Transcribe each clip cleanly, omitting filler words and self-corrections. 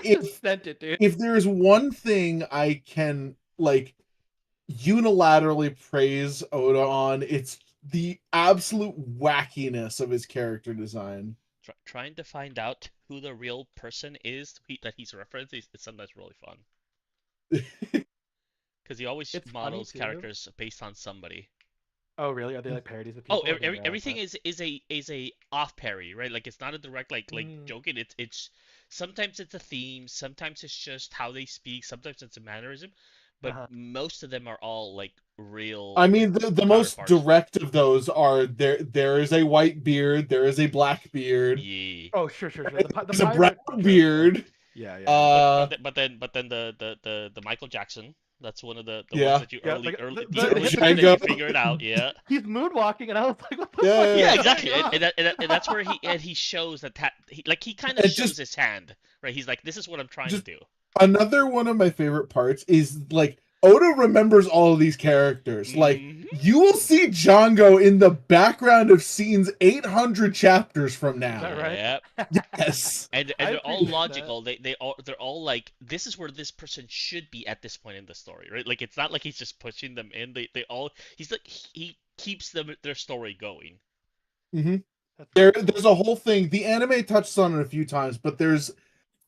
if Sent it, dude. if there's one thing I can like unilaterally praise Oda on, it's the absolute wackiness of his character design. Trying to find out who the real person is that he's referencing is sometimes really fun. Because he always It's funny models too. characters based on somebody. Oh, really? Are they like parodies of Oh, people? Or do they have everything is a off parry, right? Like it's not a direct like joking. It's sometimes it's a theme, sometimes it's just how they speak, sometimes it's a mannerism, but Uh-huh. most of them are all like I real mean, the most counterparts. direct of those are there is a white beard, there is a black beard, Yeah. Oh, sure. The there's a brown pirate joke. beard. Yeah. But then the Michael Jackson. That's one of the ones Yeah. that you Yeah, early early the the early hypocrite- things that you Django. figure it out. Yeah. He's moonwalking, and I was like, "What the Yeah, fuck?" yeah, is Yeah, yeah. exactly. going on? And that's where he shows that he kind of It shows just his hand, right? He's like, this is what I'm trying to just do. another one of my favorite parts is like Oda remembers all of these characters. Like Hmm. you will see Django in the background of scenes 800 chapters from Is that now. right? Yep. Yes. And I they're all appreciate that. logical. They're all like, this is where this person should be at this point in the story, right? Like it's not like he's just pushing them in. They all he's like he keeps their story going. Mm-hmm. That's very cool. There's a whole thing. The anime touches on it a few times, but there's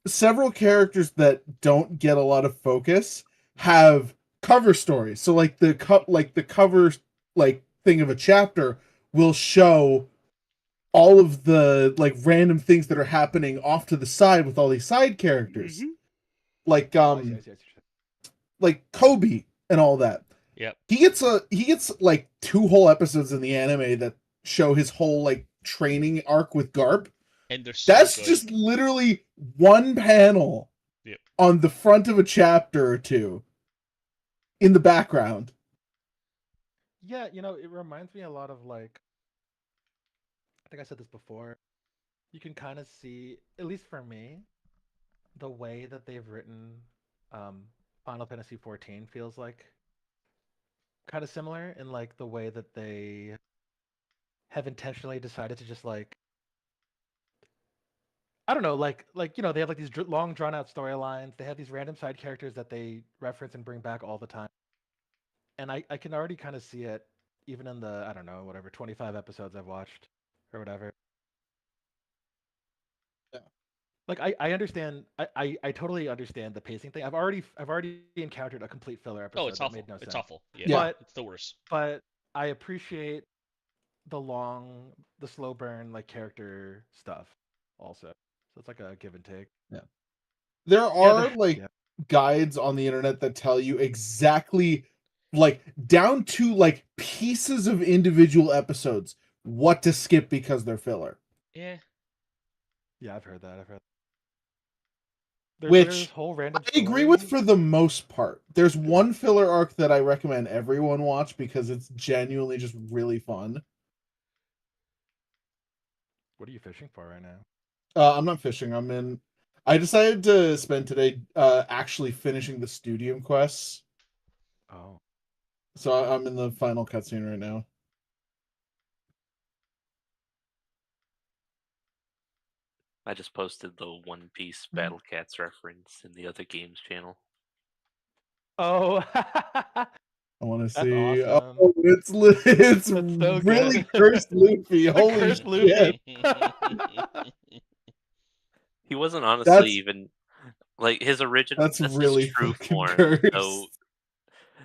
several characters that don't get a lot of focus have cover stories. So like the cover like thing of a chapter will show all of the like random things that are happening off to the side with all these side characters. Mm-hmm. Like Oh, I see. like Kobe and all that. Yep. He gets like 2 whole episodes in the anime that show his whole like training arc with Garp. And they're so That's good. just literally one panel Yep. on the front of a chapter or two in the background. Yeah, it reminds me a lot of like, I think I said this before. You can kind of see, at least for me, the way that they've written um, Final Fantasy 14 feels like kind of similar in like the way that they have intentionally decided to just like, I don't know, they have like these long drawn out storylines. They have these random side characters that they reference and bring back all the time. And I can already kind of see it even in the, I don't know, whatever 25 episodes I've watched or whatever. Yeah. Like I understand, I totally understand the pacing thing. I've already encountered a complete filler Oh, episode it's that awful. made no It's sense. awful. Yeah. Yeah. But It's the worst. but I appreciate the slow burn like character stuff also. So it's like a give and take. Yeah. There are like yeah. guides on the internet that tell you exactly like down to like pieces of individual episodes what to skip because they're filler. Yeah. Yeah, I've heard that. There's Which whole random I agree with story. for the most part. There's one filler arc that I recommend everyone watch because it's genuinely just really fun. What are you fishing for right now? I'm not fishing. I decided to spend today actually finishing the Studium quests. Oh. So I'm in the final cutscene right now. I just posted the One Piece Battle Cats reference in the other games channel. Oh. I want to That's see. awesome. Oh, it's so really good. cursed Luffy. Holy cursed shit! He wasn't honestly That's even like his original. that's That's really his true fucking form. cursed. So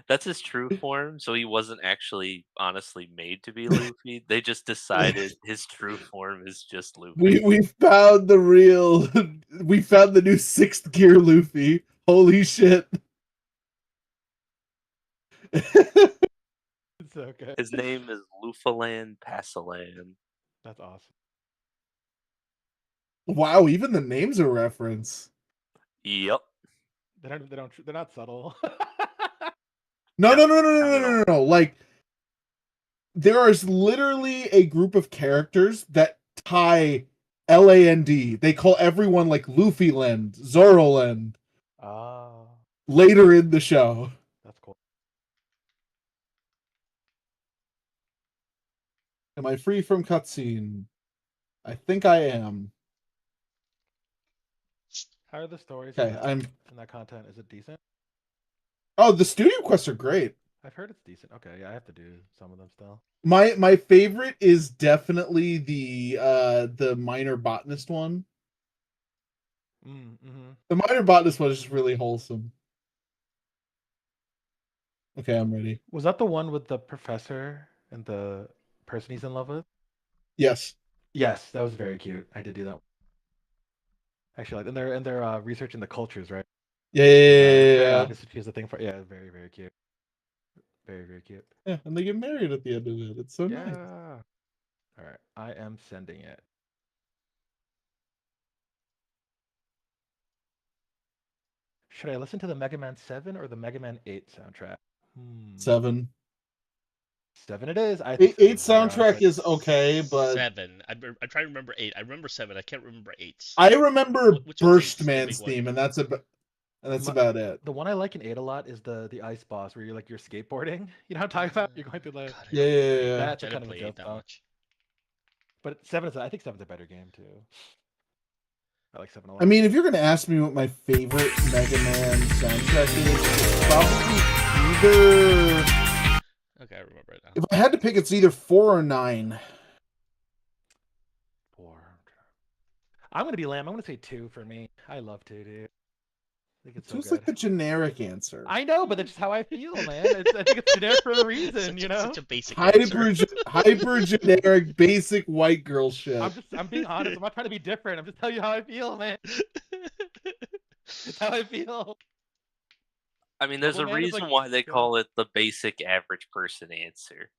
that's his true form. So he wasn't actually honestly made to be Luffy. They just decided his true form is just Luffy. We found the real. We found the new 6th gear Luffy. Holy shit! It's so good. His name is Lufalan Pasalan. That's awesome. Wow, even the name's a reference. Yep. They're not subtle. No. Like, there is literally a group of characters that tie LAND. They call everyone like Luffy Land, Zoro Land. Oh, Later in the show. that's cool. Am I free from cutscene? I think I am. How are the stories Okay, in that content? Is it decent? Oh, the studio quests are great. I've heard it's decent. Okay, yeah, I have to do some of them still. My favorite is definitely the minor botanist one. Mm-hmm. The minor botanist one is just really wholesome. Okay, I'm ready. Was that the one with the professor and the person he's in love with? Yes. Yes, that was very cute. I did do that. Actually, like, and they're researching the cultures, right? Yeah. She has a thing for very very cute, very very cute. Yeah, and they get married at the end of it. It's so Yeah. nice. All right, I am sending it. Should I listen to the Mega Man 7 or the Mega Man 8 soundtrack? 7. 7 it is. I 8, think 8 7's better, soundtrack honestly. is okay, but 7. I try to remember 8. I remember 7. I can't remember 8. I remember Which one's 8? Burst The Man's big one. theme, and that's about it. The one I like in 8 a lot is the ice boss where you're skateboarding. You know what I'm talking about? You're going through the. God, I Yeah, don't yeah, remember yeah. eight. That's I a didn't kind of a play joke 8 that though. much. But 7 is I think 7's a better game too. I like 7 a lot. I mean, if you're gonna ask me what my favorite Mega Man soundtrack is, it's probably either. Okay, I remember it now. If I had to pick, it's either 4 or 9. 4. I'm gonna be lamb. I'm gonna say 2 for me. I love 2, dude. I think it's so It's good. like the generic answer. I know, but that's just how I feel, man. I think it's generic for a reason, you know. Such a basic answer. Hyper generic, basic white girl shit. I'm being honest. I'm not trying to be different. I'm just telling you how I feel, man. It's how I feel. I mean, there's a Double Man is reason like- why they yeah. call it the basic average person answer.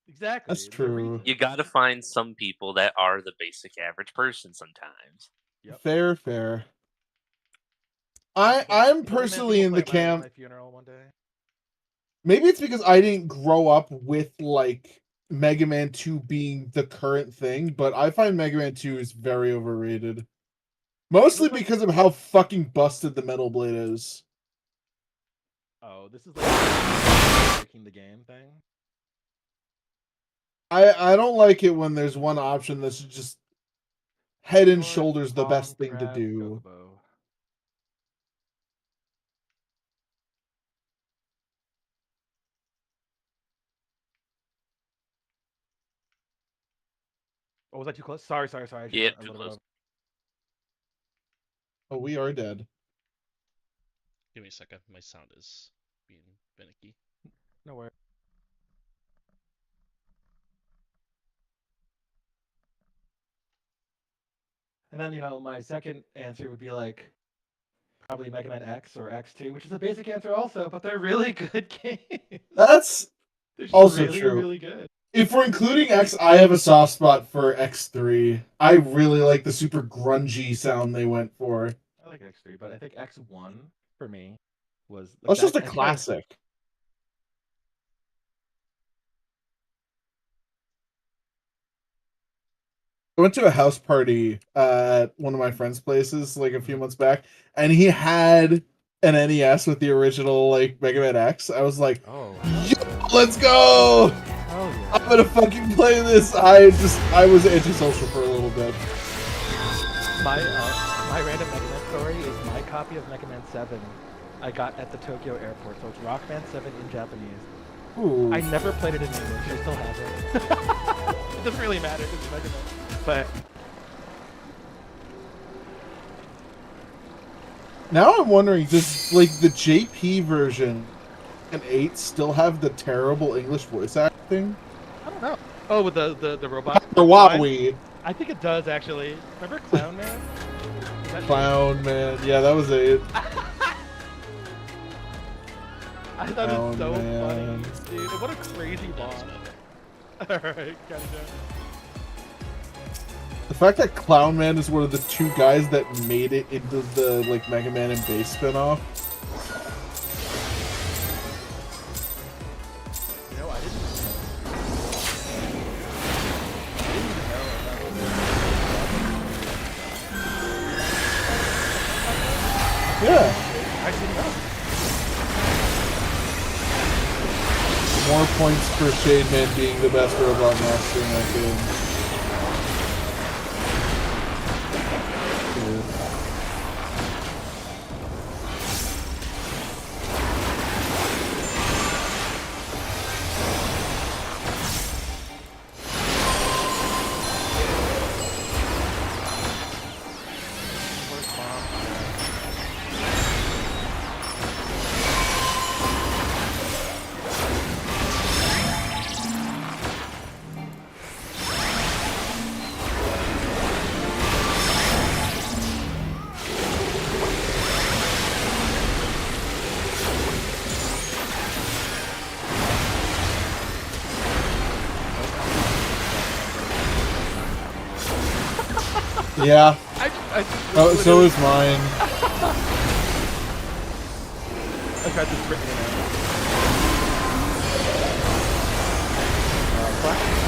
Exactly. That's there's a true. reason. You gotta find some people that are the basic average person sometimes. Yep. Fair. Double I'm Man personally people in the play at camp. my funeral one day. Maybe it's because I didn't grow up with like Mega Man 2 being the current thing, but I find Mega Man 2 is very overrated. Mostly Looks like- because of how fucking busted the Metal Blade is. Oh, this is like breaking the game thing. I don't like it when there's one option that's just head and Short, shoulders the long best thing to crab, do. Chocobo. Oh, was that too close? Sorry. I should Yeah, have a too little close. bit Oh, we are dead. Give me a second. My sound is being finicky. No worries. And then, my second answer would be like probably Mega Man X or X2, which is a basic answer also, but they're really good games. That's They're just also really, true. really good. If we're including X, I have a soft spot for X3. I really like the super grungy sound they went for. I like X3, but I think X1 for me was. That's just a I think classic. I went to a house party at one of my friend's places like a few months back, and he had an NES with the original like Mega Man X. I was like, Oh, "Yo, let's go! yeah. I'm gonna fucking play this." I was antisocial for a little bit. My random Mega Man story is my copy of Mega Man 7 I got at the Tokyo airport. So it's Rockman 7 in Japanese. Ooh. I never played it in English. I still have it. It doesn't really matter. It's Mega Man. But Now I'm wondering, does like the JP version and 8 still have the terrible English voice acting? I don't know. Oh, with the robot. Or Wowie. I think it does actually. Remember Clown Man? Is that- Clown Man. Yeah, that was 8. I thought it was so Clown Man. funny, dude. What a crazy boss. Alright, gotcha. The fact that Clown Man is one of the 2 guys that made it into the like Mega Man and Bass spinoff. You know, I didn't even know Yeah. I didn't know. More points for Shade Man being the best robot master in that game. Yeah. Yeah. I Oh, so is mine. I tried to sprint in and out. Flash.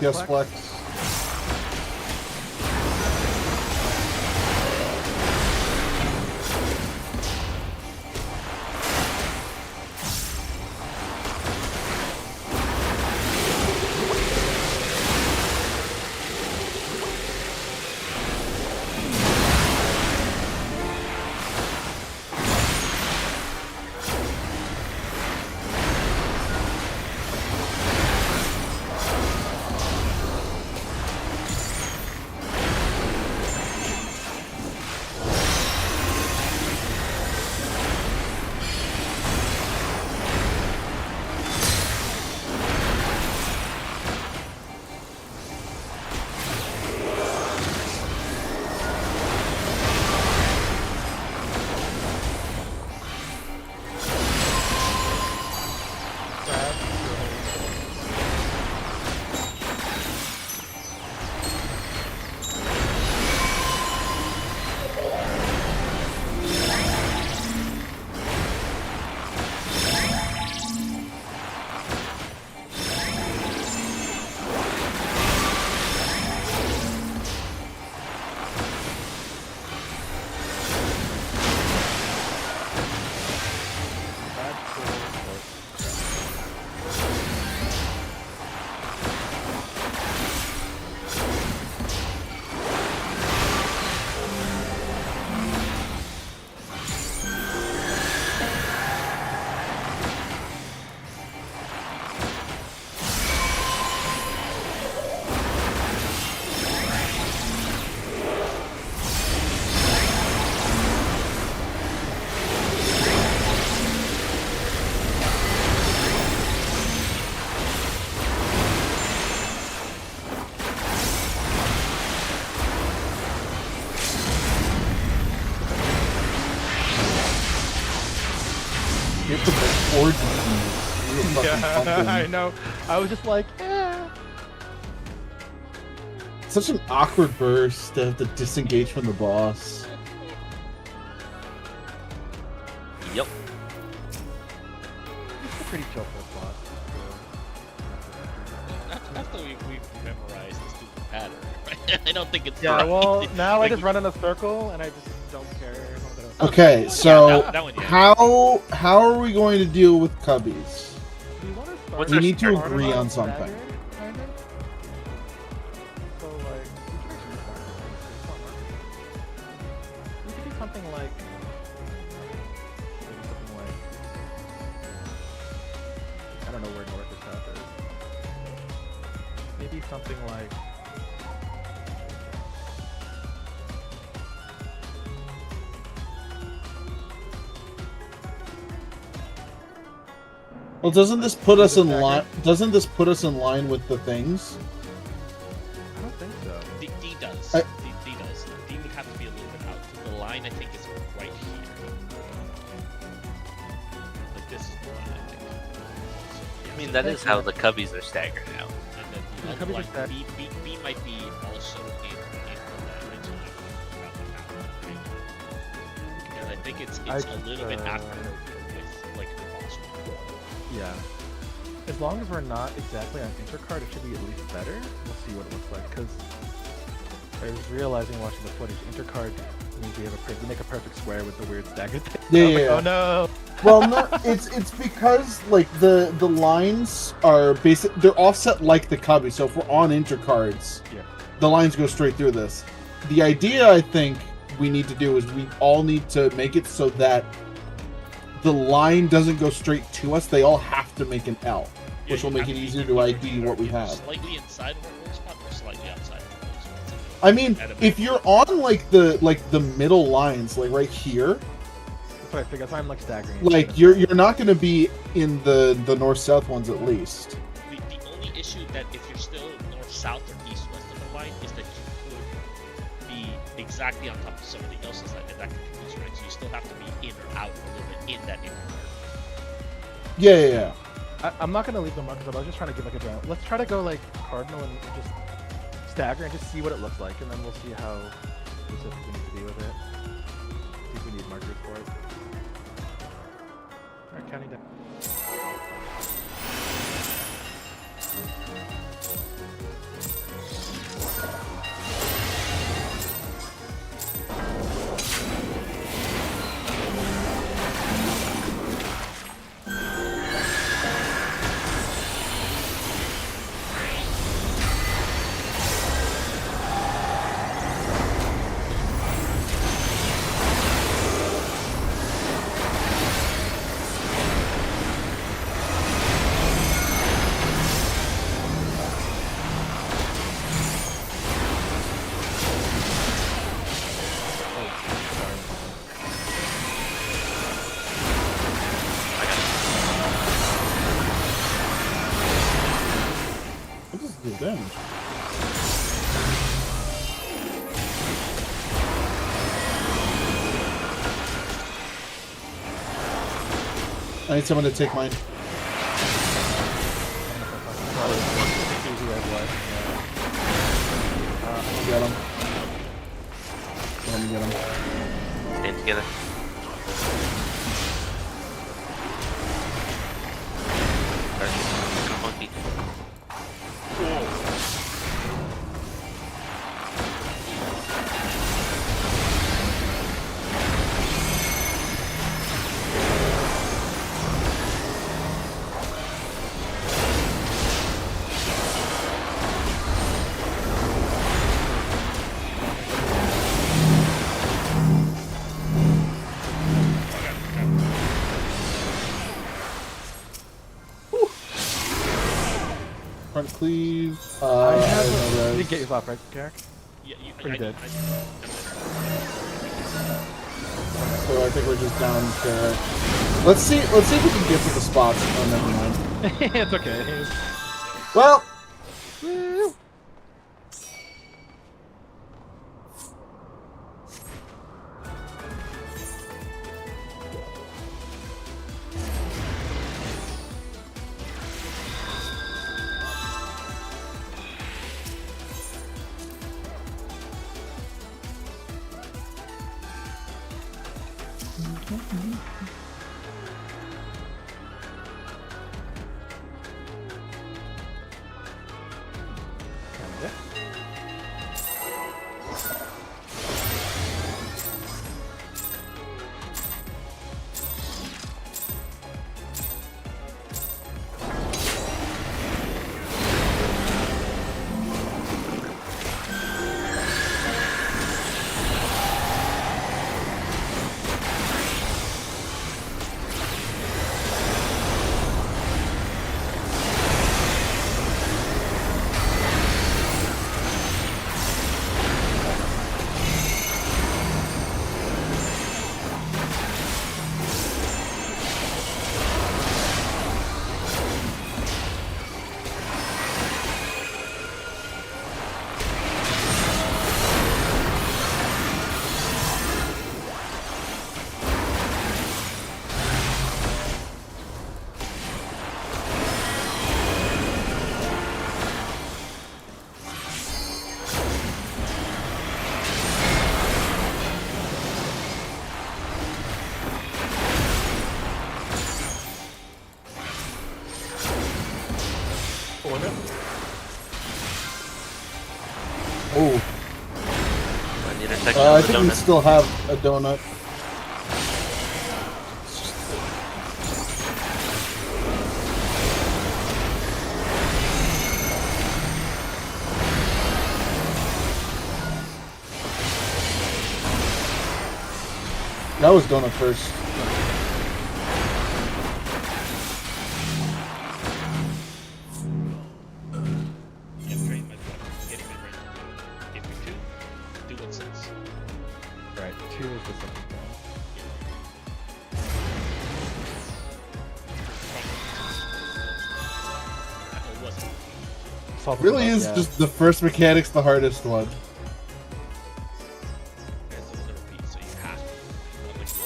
Yes, Flex. Get the orgy. Yeah, I know. I was just like, eh. Such an awkward burst to have to disengage from the boss. Yep. It's a pretty chill first boss. After we've memorized the stupid pattern, right? I don't think it's Yeah, right. well, now Like, I just run in a circle and I just don't care. Okay, yeah, so that one, yeah. how are we going to deal with cubbies? Do you want to start What's We our need to start agree Artemis on something. Dagger, kind of? So, like, we could do something like. Maybe something like. I don't know where North is at. Maybe something like. Well, doesn't this put us in Dagger? line? Doesn't this put us in line with the things? I don't think so. D does. I- D does. D would have to be a little bit out. The line, I think, is right here. Like this is the line, I think. So, I mean, that is how the cubbies are staggered out. And then The the other cubbies are line, stacked. B might be also in that originally. think it's I a little bit just, accurate with like the boss one. Yeah. As long as we're not exactly on intercard, it should be at least better. We'll see what it looks like. Because I was realizing watching the footage, intercard means we make a perfect square with the weird stagger thing. Yeah, I was yeah, like, yeah. oh no. Well, no, it's because like the lines are basic. They're offset like the cubby. So if we're on intercards, Yeah. the lines go straight through this. The idea I think we need to do is we all need to make it so that the line doesn't go straight to us. They all have to make an L, Yeah, which will you make have it be easier to ID either what we have. Slightly inside of our goal spot or slightly outside of our goal spot. I mean, At a if you're on like the middle lines, like right here, That's what I figured. That's why I'm like staggering. it. like you're not going to be in the north-south ones at least. The only issue that if you're still north-south or east-west of the line is that you could be exactly on top of somebody else's line, and that could confuse you, right? So you still have to be in or out a little bit in that interval. Yeah. I'm not gonna leave the markers up. I was just trying to give like a general. Let's try to go like cardinal and just stagger and just see what it looks like, and then we'll see how specific we need to be with it. See if we need markers for it. Alright, counting down. What does it do damage? I need someone to take mine. Get him. Let me get him. Stay together. Alright, monkey. Front cleave. I have no you res. didn't get yours off, right, Garrick? Yeah, Pretty good. So I think we're just down to. Let's see if we can get to the spots. Oh, never mind. It's okay. Well, Woo. order. Oh, I need a section I of the think we donut. still have a donut. That was donut first. Yeah, train my truck. Getting it ready. If you two, do what says. Right, 2 is the second one. It wasn't. Solve Really the is bug, yeah. just the first mechanic's the hardest one. It's a little repeat, so you have to. Not like you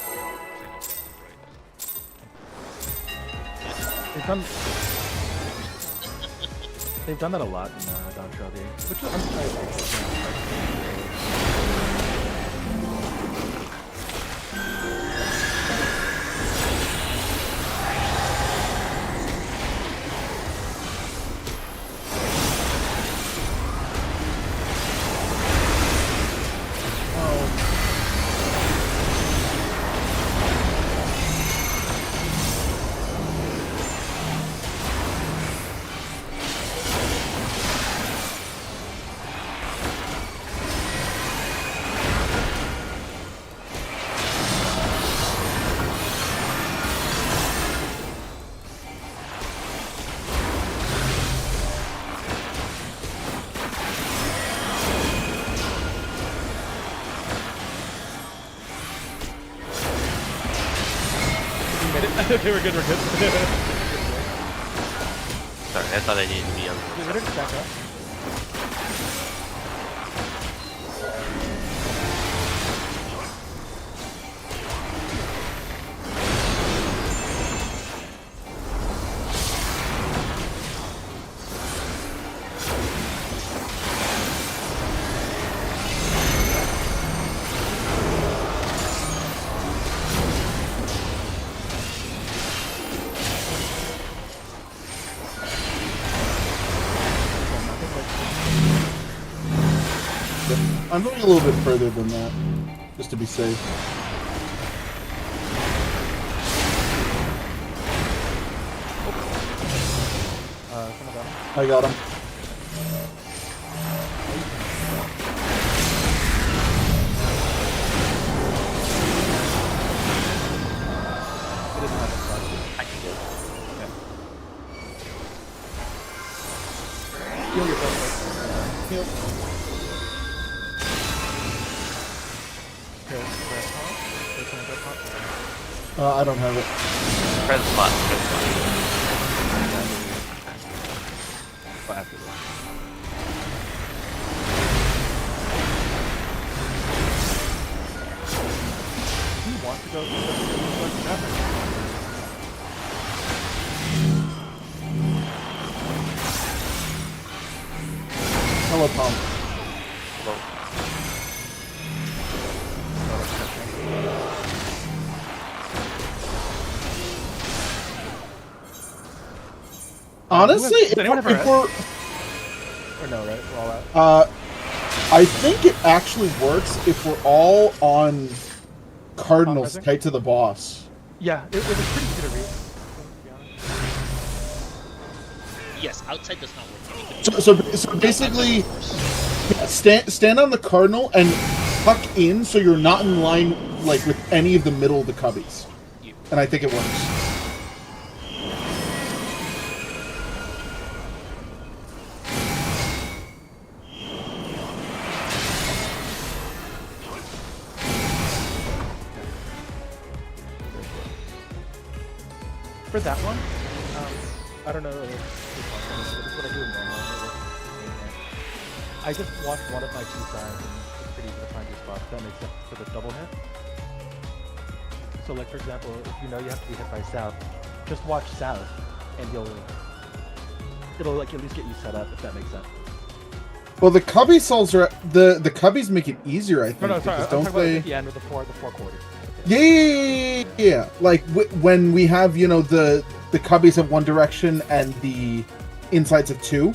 right. They've done that a lot in Don Trophy, which is, I appreciate. Okay, we're good, we're good. Sorry, I thought I needed to be on We're the ready to back up. I'm going a little bit further than that, just to be safe. Some of them. I got him. It doesn't have a flash. I can get Heal yourself. Heal. Heal. Press pop. I don't have it. press spot. Press spot. But after this. Do you want to go what's happening? Hello, Tom. Hello. Honestly, Does if anyone have a if red? we're, Or no, right? We're all out. I think it actually works if we're all on Cardinals Present? tight to the boss. Yeah, it was pretty easy to read. To be honest. Yes, outside does not work. You need to be So basically, outside, of course. stand on the Cardinal and tuck in so you're not in line like with any of the middle of the cubbies. You- And I think it works. For that one, I don't know if this is what I do in normal. I just watch one of my two sides and it's pretty easy to find your spots. That makes sense for the double hit. So like for example, if you know you have to be hit by south, just watch south and it'll like at least get you set up if that makes sense. Well, the cubby solves are the cubbies make it easier. I think. No, sorry, I'm because talking don't about they? at the end with the four quarters. Yeah. Like when we have the cubbies in one direction and the insides of 2.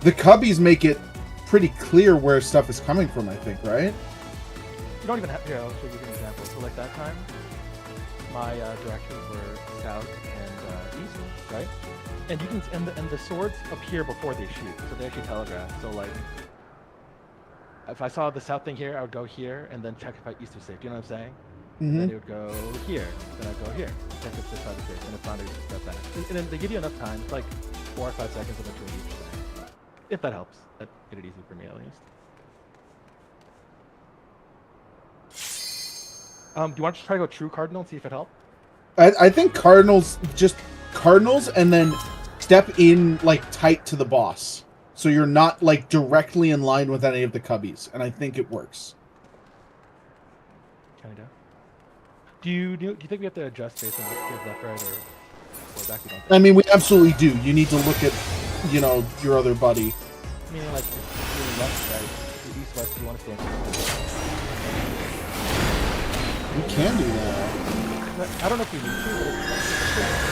The cubbies make it pretty clear where stuff is coming from, I think, right? You don't even have. Here, I'll show you an example. So like that time, my directions were south and east, right? And you can and the swords appear before they shoot, so they actually telegraph. So like, if I saw the south thing here, I would go here and then check if east was safe. Do you know what I'm saying? And then it would go here, then I'd go here, check if this side is safe, and if not, I'd just step back. And then they give you enough time, it's like 4 or 5 seconds in between each thing. If that helps, that made it easy for me at least. Do you want to try to go true cardinal and see if it helped? I think cardinals, and then step in like tight to the boss, so you're not like directly in line with any of the cubbies, and I think it works. Kind of. Do you think we have to adjust based on what left, right, or back? I mean, we absolutely do. You need to look at, you know, your other buddy. Meaning, like, if you're left, right, you're east, west, you want to stand. We can do that. I don't know if we need to, but it's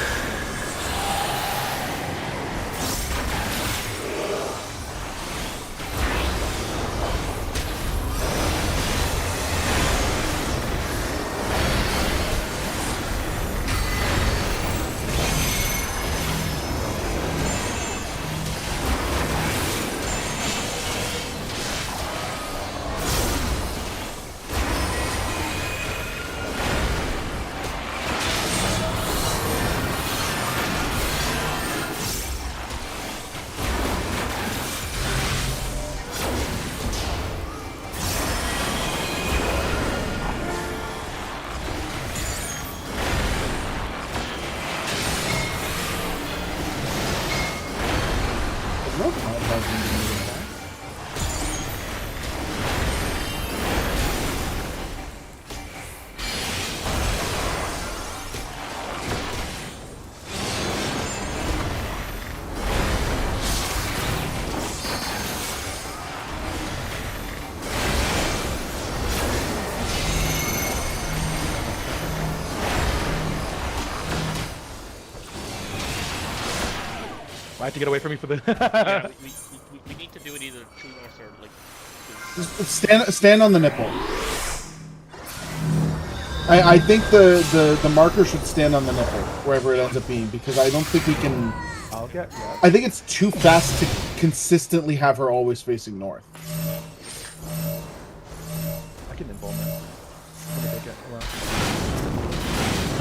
I have to get away from me for the. Yeah, we need to do it either true north or like. Just stand on the nipple. I think the marker should stand on the nipple wherever it ends up being, because I don't think we can. I'll get. Yeah. I think it's too fast to consistently have her always facing north. I can involve that.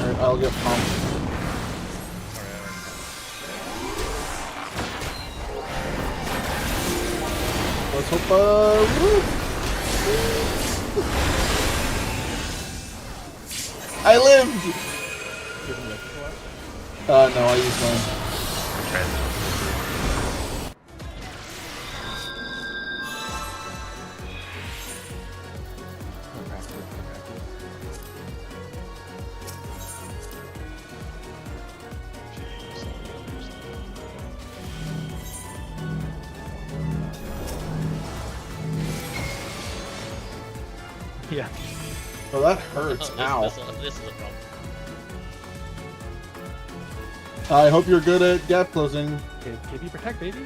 Alright, I'll get pumped. Let's hope, I lived! No, I used mine. Yeah. Oh, that hurts. Ow. This is a problem. I hope you're good at gap closing. Okay, KB protect, baby.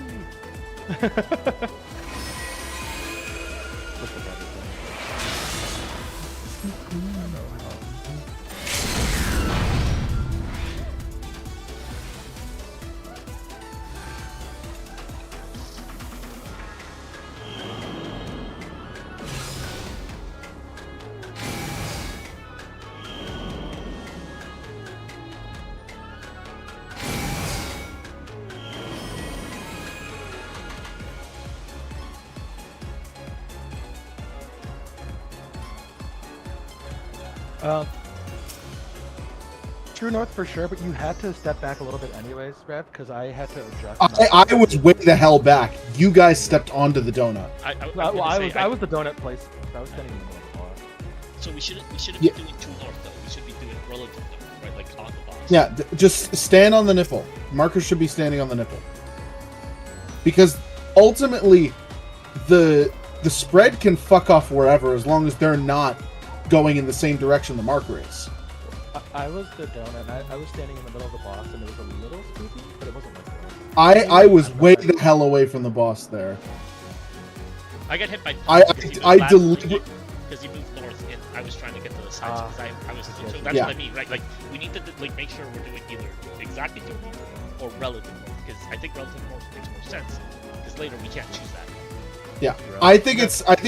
True north for sure, but you had to step back a little bit anyways, Rev, because I had to adjust. I was way the hell back. You guys stepped onto the donut. I was the donut place. I was standing in the middle of the bar. So we shouldn't be doing true north though. We should be doing relative north, right? Like on the boss. Yeah, just stand on the nipple. Marker should be standing on the nipple. Because ultimately, the spread can fuck off wherever as long as they're not going in the same direction the marker is. I was the donut. I was standing in the middle of the boss, and it was a little spooky, but it wasn't like that. I was way the hell away from the boss there. I got hit by. I deliberately. Because he moved north, and I was trying to get to the sides. Ah, Because I was. yes, So yes, that's yeah. what I mean, right? Like we need to like make sure we're doing either exactly due north or relative north. Because I think relative north makes more sense. Because later we can't choose that. Yeah, You're I right. think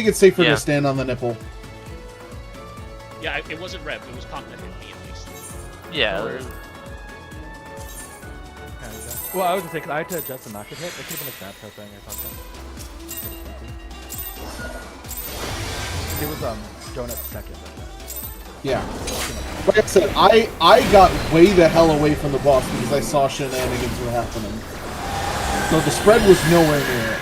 it's safer Yeah. to stand on the nipple. Yeah, it wasn't Rev. It was Comp that hit me at least. Yeah. Or- Well, I was gonna say, 'cause I had to adjust the not get hit. It could have been a snapshot thing or something. It was donut second. Yeah. Like I said, I got way the hell away from the boss because I saw shenanigans were happening. So the spread was nowhere near it.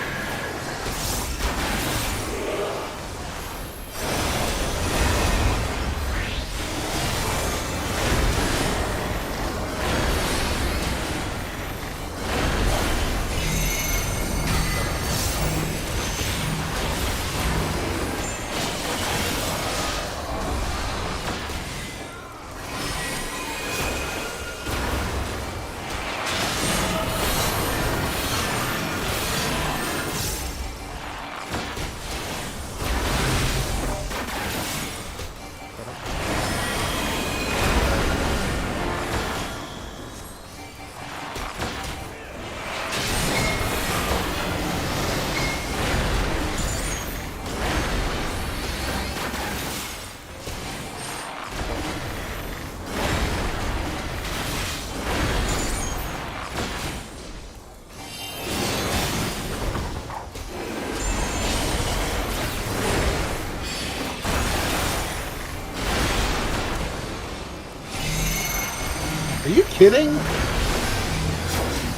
Are you kidding?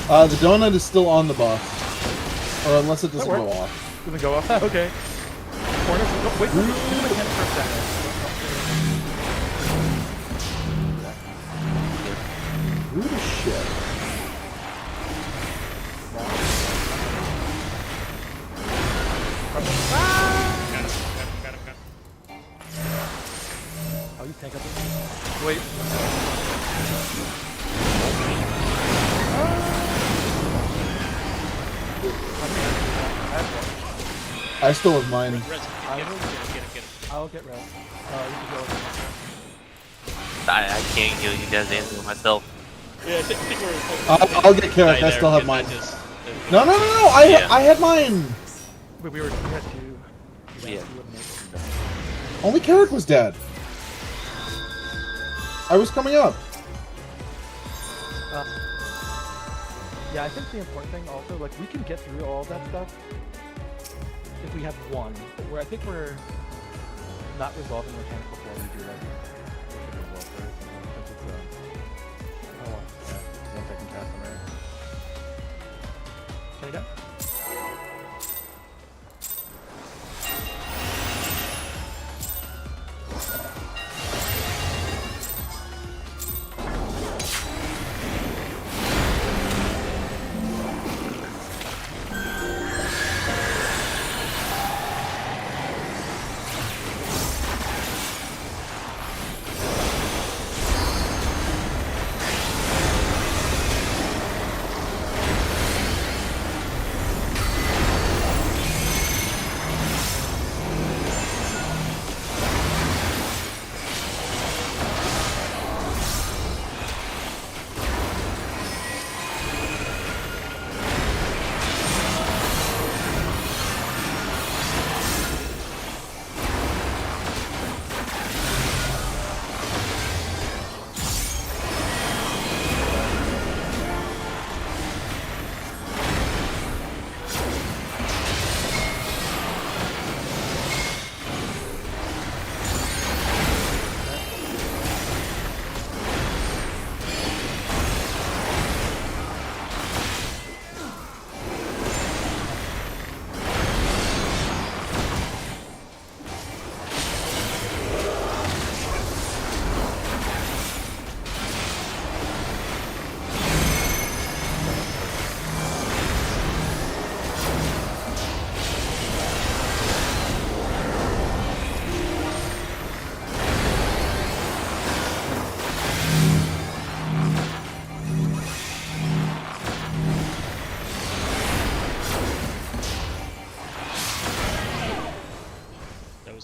The donut is still on the boss. Or unless it doesn't That go works. off. Doesn't go off. Okay. Corners. Oh, wait. Do the mechanic for a second. Who the shit? Got him. Oh, you tank up the. Wait. I still have mine. Res, I get him, will- get him, get him, get him. I'll get red. You can go with I can't heal you guys anything myself. Yeah, I think we're. I'll get Carrick. I still have mine. No. I had mine. Wait, we had two. Yeah. Only Carrick was dead. I was coming up. Yeah, I think the important thing also, like, we can get through all that stuff if we have one. Where I think we're not resolving the mechanic before we do that. We should resolve first, since it's yeah, one second cast summary. Can you go?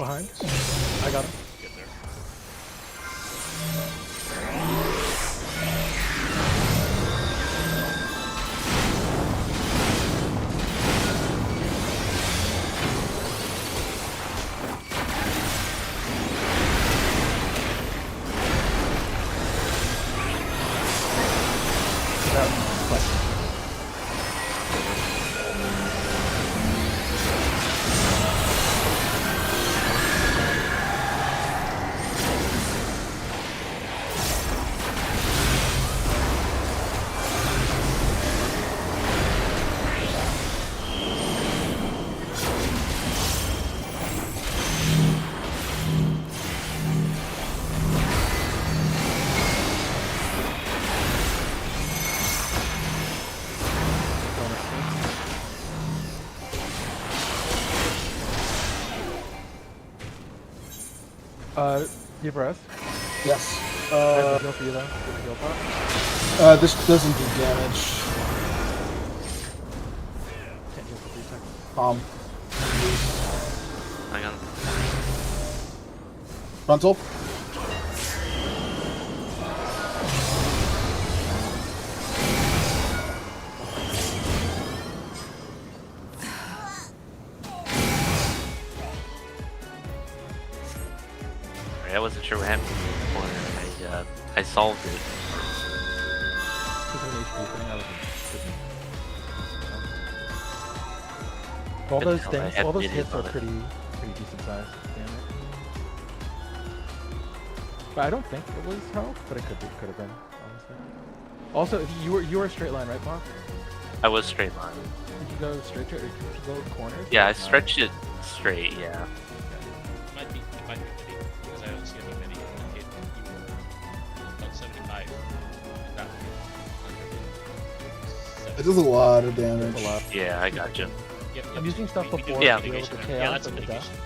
behind. I got him. Get there. Deep breath. Yes. I have a heal for you though. Give a heal pop. This doesn't do damage. Can't heal for 3 seconds. Hang on. Frontal. I wasn't sure what happened to me before I solved it. 200 HP thing. I wasn't. All Couldn't those tell I things, had all those minis hits are on it. pretty decent size. Damn it. But I don't think it was health, but it could have been, honestly. Also, if you were a straight line, right, Bob? I was straight line. Did you go straight to, or did you go corners? Yeah, I Or not? stretched it straight. Yeah. It might be mini because I don't see any mini. It you were about 75. And that It does a lot of damage. That's a lot. Yeah, I got you. Yep, I'm using stuff we do before the Yeah. to deal with the mitigation. chaos Yeah, that's a of the death. mitigation.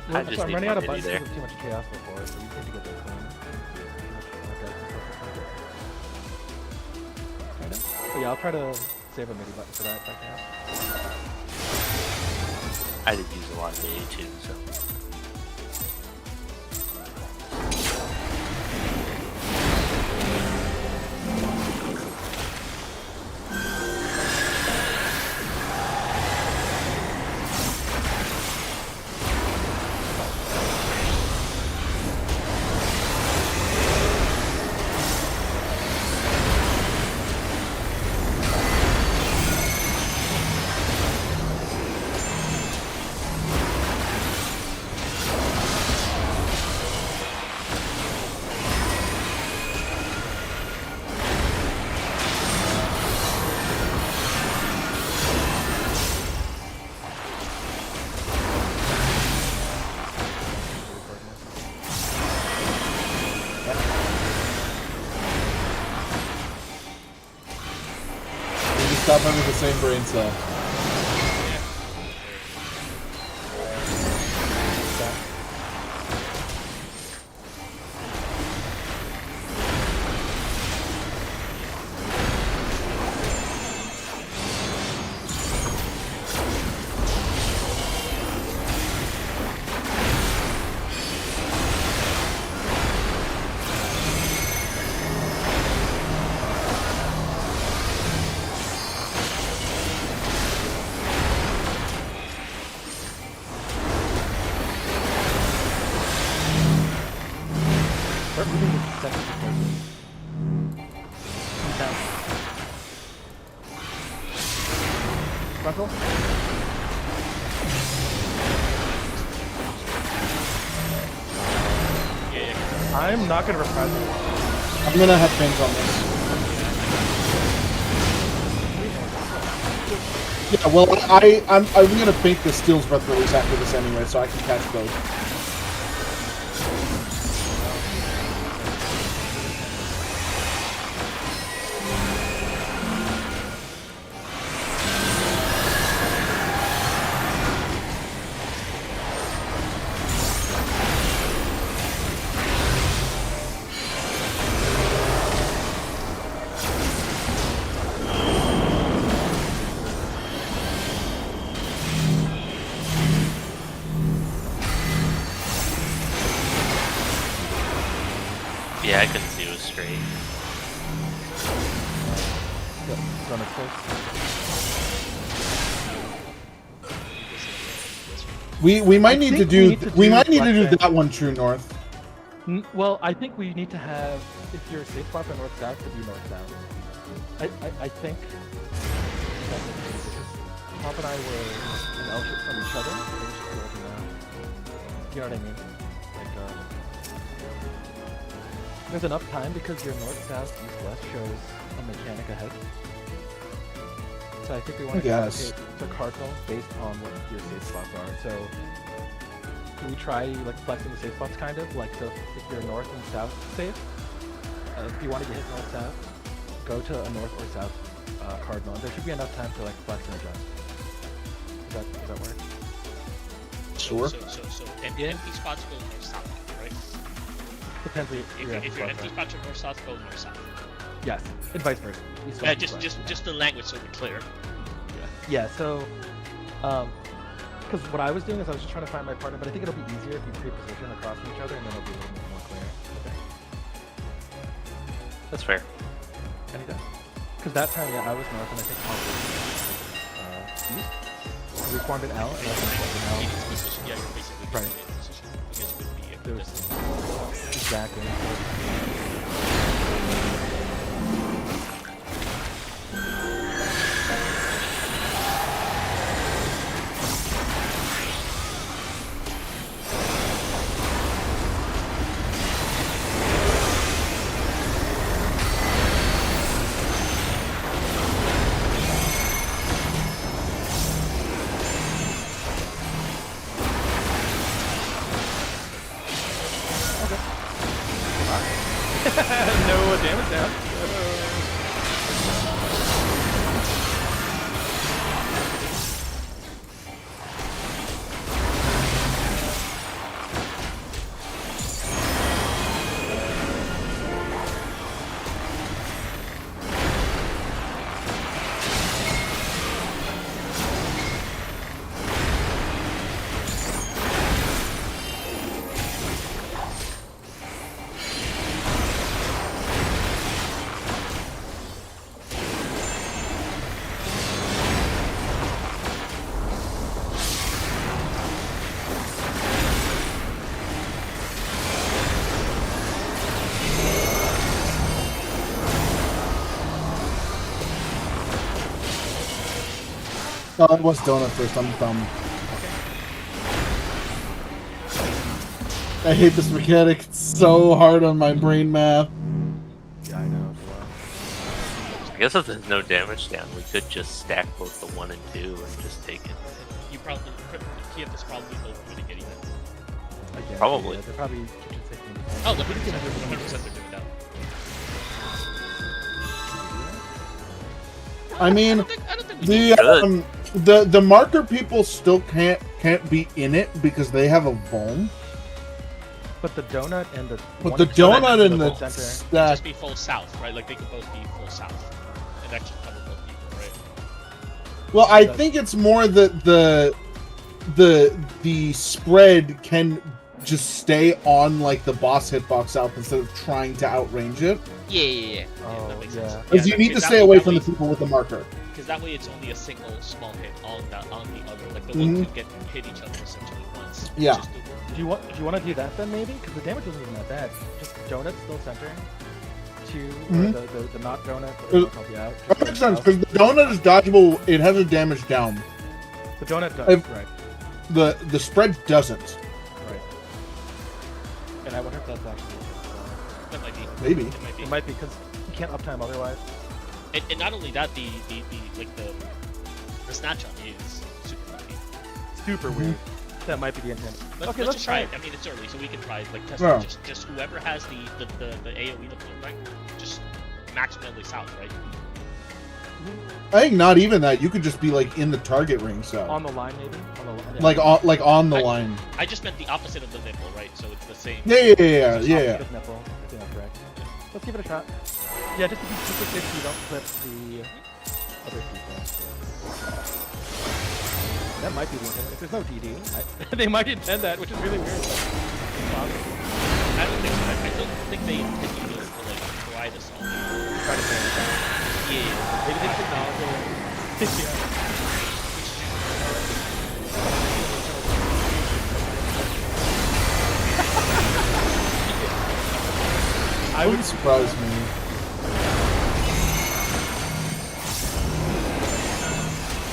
Well, just so I'm need running more out of mini buttons there. because of too much chaos before, so you need to get those clean. Kinda. But yeah, I'll try to save a midi button for that if I can. I did use a lot today too, so. You just stop having the same brain cell. Start moving the second closer. Down. Frontal. I'm not gonna reprise it. I'm gonna have pings on this. Yeah, well, I'm gonna fake the Steel's Breath release after this anyway, so I can catch both. great. Donut first. We might need to think do we might need to do flexing. that one, True North. Well, I think we need to have, if you're a safe swap in north south, to be north south. I think that Pop and I were an L ship from each other. I think we should go over now. You know what I mean? Like, there's enough time because your north south east west shows a mechanic ahead. So I think we want to guess. allocate to cardinal based on what your safe spots are. So can we try like flexing the safe spots kind of like, so if you're north and south safe, if you want to get hit north south, go to a north or south cardinal. There should be enough time to like flex and adjust. Does that work? Sure. So Yeah. empty spots go north south, right? Depends If your empty spots are north south, go north south. Yes, and vice versa. East, west, east, west. Just the language so we're clear. Yeah, so, because what I was doing is I was just trying to find my partner, but I think it'll be easier if you pre-position across from each other, and then it'll be a little bit more clear. Okay. That's fair. Anytime. Because that time, yeah, I was north, and I think Paul was east. So we formed an L, and I think it was an L. In its position, yeah, you're basically Right. in position. You guys would be There was exactly. No damage down. No, it was Donut first. I'm dumb. I hate this mechanic. It's so hard on my brain math. Yeah, I know. I guess if there's no damage down, we could just stack both the 1 and 2 and just take it. You probably TF is probably the mitigating that. Again, Probably. Yeah, they're probably kitchen safety. Oh, look, 100% they're doing that. I mean, I don't think we need the marker people still can't be in it because they have a vuln. But the donut and the But the donut and the center. stack. just be full south, right? Like they could both be full south, and that should cover both people, right? Well, I think it's more that the spread can just stay on like the boss hitbox out instead of trying to outrange it. Yeah. Oh, that makes yeah. sense. Because you need to stay away from the people with the marker. Because that way it's only a single small hit on the other. Like the ones who get hit each other essentially once. Yeah. Just the- Do you want to do that then maybe? Because the damage isn't even that bad. Just donut still centering. The not donut. Whatever help you out. That makes sense because the donut is dodgeable. It has a damage down. The donut does, I've- right. The spread doesn't. Right. And I wonder if that's actually. that might be. Maybe. It might be. It might be because you can't uptime otherwise. And not only that, the snatch on is super lucky. Super weird. That might be the intent. Okay, Let's let's just try it. try I mean, it's early, so we can try it. Like test Yeah. it. Just whoever has the AOE deployment, right? Just max melee south, right? I think not even that. You could just be like in the target ring, so On the line maybe. On the line. Yeah. like on the line. I just meant the opposite of the nipple, right? So it's the same. Yeah. Opposite of nipple. I think that's correct. Let's give it a shot. Yeah, just to be super safe, so you don't clip the other people. That might be the intent. If there's no DD, they might intend that, which is really weird. But it's possible. I don't think so. I don't think they intend you to like assault. Try to bring it down. Yeah. Maybe they should acknowledge it. I wouldn't surprise me.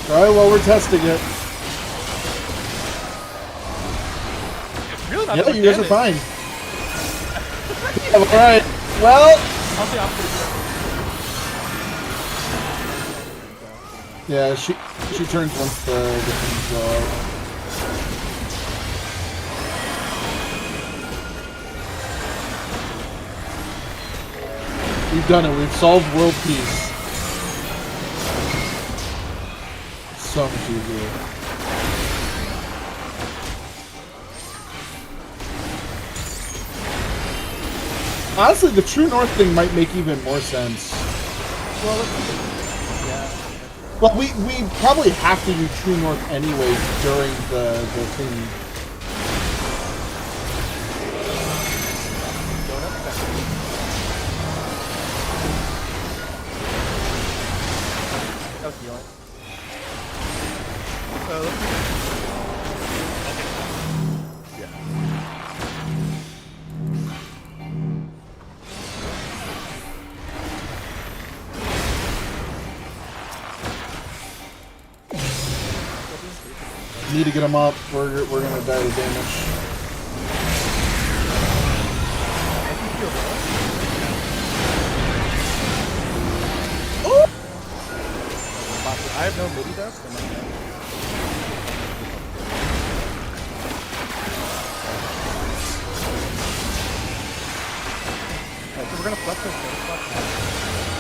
Alright, well, we're testing it. It's really not Yeah, much you guys are damage. fine. Alright, well... I'll say opposite. Yeah, she turns once the things go out. We've done it. We've solved world peace. So much easier. Honestly, the True North thing might make even more sense. Well, yeah. Well, we probably have to do True North anyway during the thing. That was healing. Yeah. Need to get them up. We're gonna die to damage. I have no midi dust. Alright, so we're gonna flex this thing.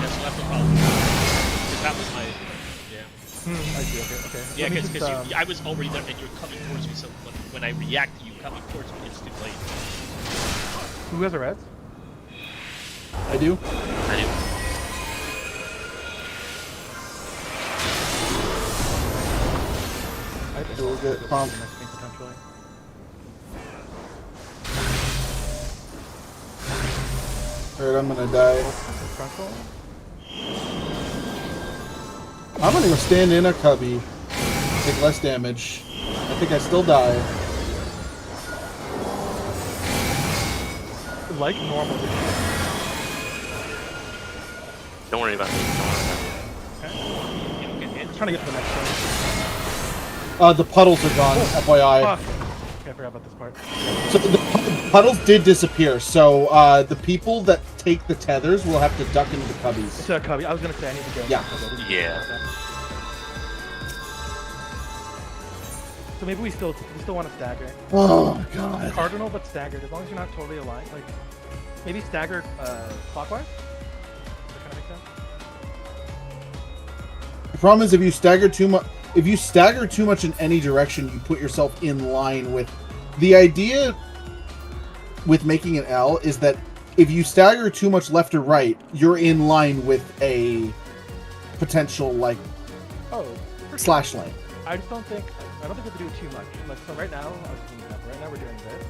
That's so that's the problem. 'Cause that was my. Yeah. I see, okay. Yeah, Let me because just, I was already there and you're coming towards me, so when I react to you coming towards me, it's too late. who has a red? I do. I do. I think We'll get pumped. next thing potentially. Alright, I'm gonna die. Front roll? I'm gonna go stand in a cubby. Take less damage. I think I still die. Like normal. Don't worry about it. Don't worry about it. You don't get hit. Trying to get to the next one. The puddles are gone, FYI. Fuck. Okay, I forgot about this part. So the puddles did disappear, so the people that take the tethers will have to duck into the cubbies. It's a cubby. I was gonna say I need to go. Yeah. Yeah. So maybe we still want to stagger. Oh, God. Cardinal, but staggered. As long as you're not totally aligned. Like, maybe staggered clockwise? Does that kind of make sense? The problem is if you stagger too much in any direction, you put yourself in line with... The idea with making an L is that if you stagger too much left or right, you're in line with a potential, like, Oh, for sure. slash lane. I just don't think we have to do it too much. Like, so right now, I was thinking that right now we're doing this,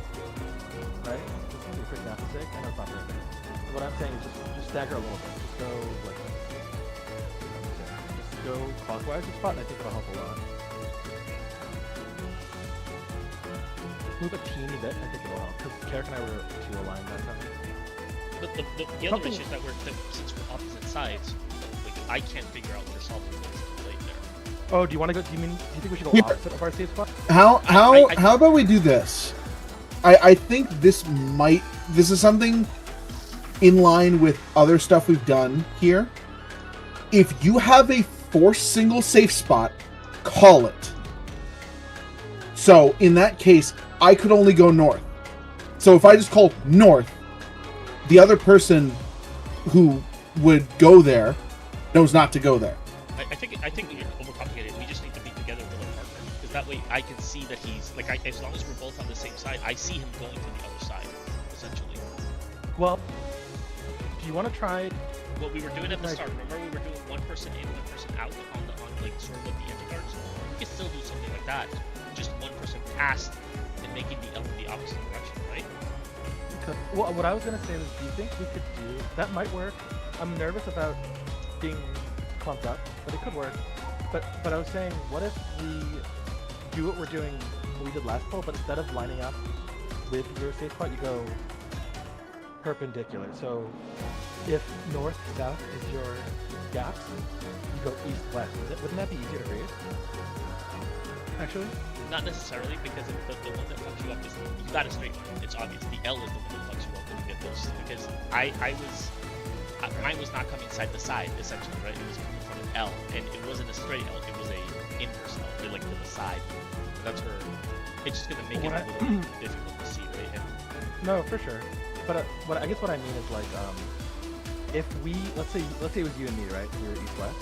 right? This is gonna be pretty nasty. I know it's not very big. But what I'm saying is just stagger a little bit. Just go like, just go clockwise the spot, and I think it'll help a lot. Move a teeny bit, I think it'll help. Because Carrick and I were too aligned that time. But the other issue is that since we're opposite sides, like I can't figure out where solving is too late there. Oh, do you want to go? Do you think we should go Yeah. opposite of our safe spot? How I- about we do this? I think this is something in line with other stuff we've done here. If you have a forced single safe spot, call it. So in that case, I could only go north. So if I just call north, the other person who would go there knows not to go there. I think you're overcomplicated. We just need to be together with our partner because that way I can see that he's like, as long as we're both on the same side, I see him going to the other side, essentially. Well, do you want to try? What we were doing at the start, remember we were doing one person in, one person out on like sort of like the edge cards? We could still do something like that. Just one person past and making the L in the opposite direction, right? Well, what I was gonna say was, do you think we could do that? Might work. I'm nervous about being clumped up, but it could work. But I was saying, what if we do what we're doing, what we did last poll, but instead of lining up with your safe spot, you go perpendicular. So if north south is your gaps, you go east west. Wouldn't that be easier to read? Actually, Not necessarily, because the one that fucks you up is you got a straight line. It's obvious. The L is the one that fucks you up when you get those. Because mine was not coming side to side, essentially, right? It was coming from an L, and it wasn't a straight L. It was a inverse L, like to the side. So that's where it's just gonna make it a little difficult to see, right? And no, for sure. But I guess what I mean is like, if we let's say it was you and me, right? We were east west.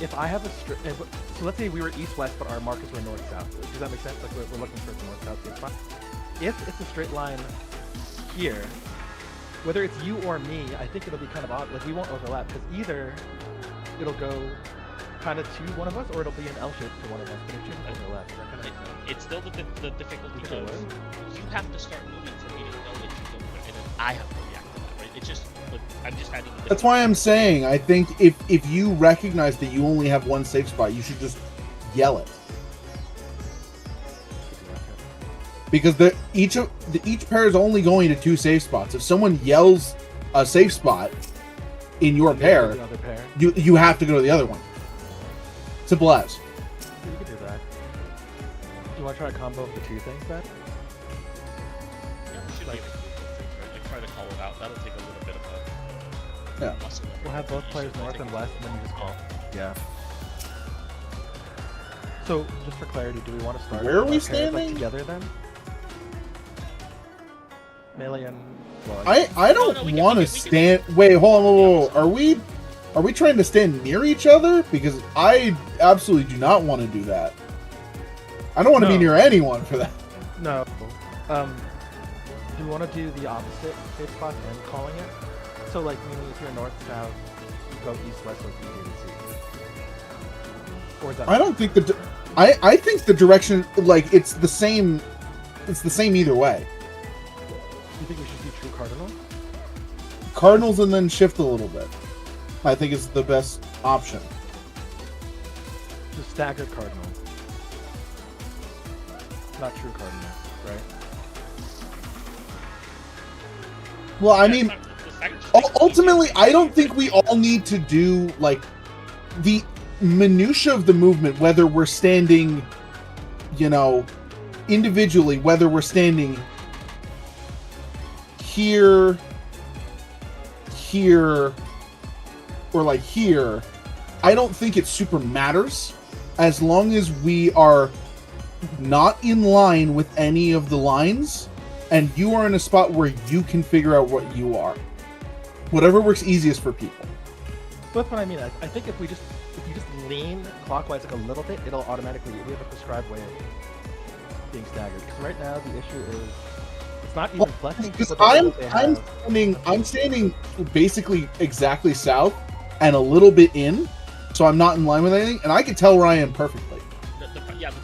If I have a so let's say we were east west, but our markers were north south. Does that make sense? Like we're looking for the north south spot. If it's a straight line here, whether it's you or me, I think it'll be kind of odd. Like we won't overlap because either it'll go kind of to one of us, or it'll be an L shape to one of us. But it shouldn't overlap. it's still the difficulty of you have to start moving for me to know that you don't, and then I have to react to that, right? It's just, but I'm just adding. That's why I'm saying I think if you recognize that you only have one safe spot, you should just yell it. Because each pair is only going to 2 safe spots. If someone yells a safe spot in your pair, you have to go to the other one. Simple as. You can do that. Do you want to try a combo of the 2 things then? Yeah, we should like, be able to do both things, right? Like try to call it out. That'll take a little bit of a muscle. We'll have both players north and west, and then you just call. Yeah. So, just for clarity, do we want to start? Where are we pairs, standing? like, together then? Melee and. Well, I don't want to stand. Wait, hold on. Are we trying to stand near each other? Because I absolutely do not want to do that. I don't want to be near anyone for that. No. Do you want to do the opposite safe spot and calling it? So, like, meaning if you're north south, you go east west, so it's easier to see. Or is that? I don't think I think the direction, like, it's the same. It's the same either way. You think we should do true cardinal? Cardinals and then shift a little bit. I think is the best option. Just staggered cardinal. Not true cardinal, right? Well, I mean, ultimately, I don't think we all need to do, like, the minutia of the movement, whether we're standing, individually, whether we're standing here, or like here. I don't think it super matters as long as we are not in line with any of the lines and you are in a spot where you can figure out what you are. Whatever works easiest for people. That's what I mean. I think if you just lean clockwise like a little bit, it'll automatically, we have a prescribed way of being staggered. Because right now the issue is it's not even flexing. Because I'm standing basically exactly south and a little bit in, so I'm not in line with anything, and I can tell where I am perfectly. The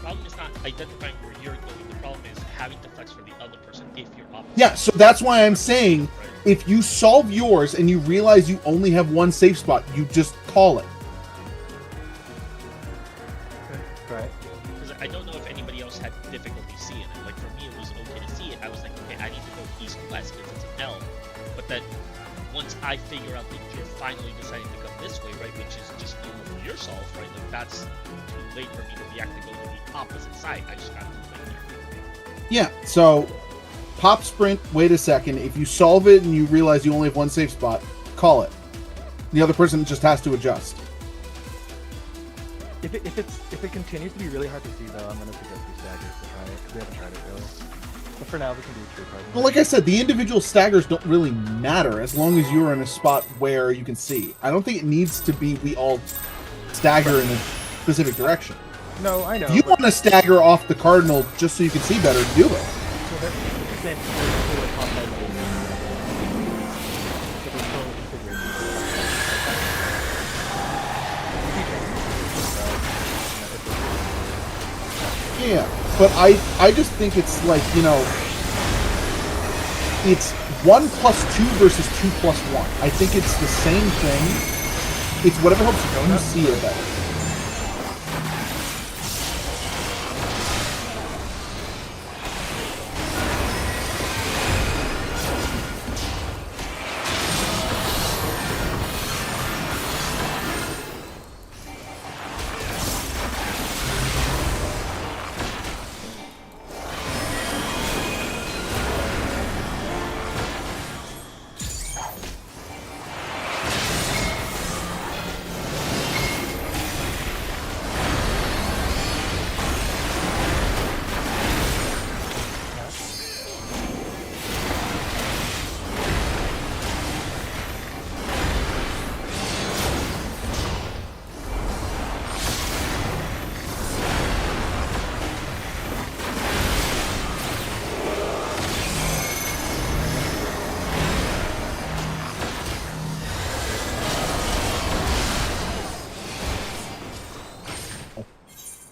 problem is not identifying where you're going. The problem is having to flex for the other person if you're opposite. Yeah, so that's why I'm saying, if you solve yours and you realize you only have one safe spot, you just call it. Right. Because I don't know if anybody else had difficulty seeing it. Like for me, it was okay to see it. I was like, okay, I need to go east-west because it's an L. But then once I figure out that you're finally deciding to go this way, right, which is just normal for yourself, right, like that's too late for me to react to go to the opposite side. I just got too late there. Yeah, so pop sprint, wait a second. If you solve it and you realize you only have one safe spot, call it. The other person just has to adjust. If it continues to be really hard to see though, I'm gonna suggest we stagger to try it because we haven't tried it really. But for now, we can do true cardinal. Well, like I said, the individual staggers don't really matter as long as you're in a spot where you can see. I don't think it needs to be we all stagger in a specific direction. No, I know. If you but- want to stagger off the cardinal just so you can see better, do it. So they're saying they're a top side level. So they're still configuring. Yeah, but I just think it's like, you know, it's 1 + 2 versus 2 + 1. I think it's the same thing. It's whatever helps you see it better.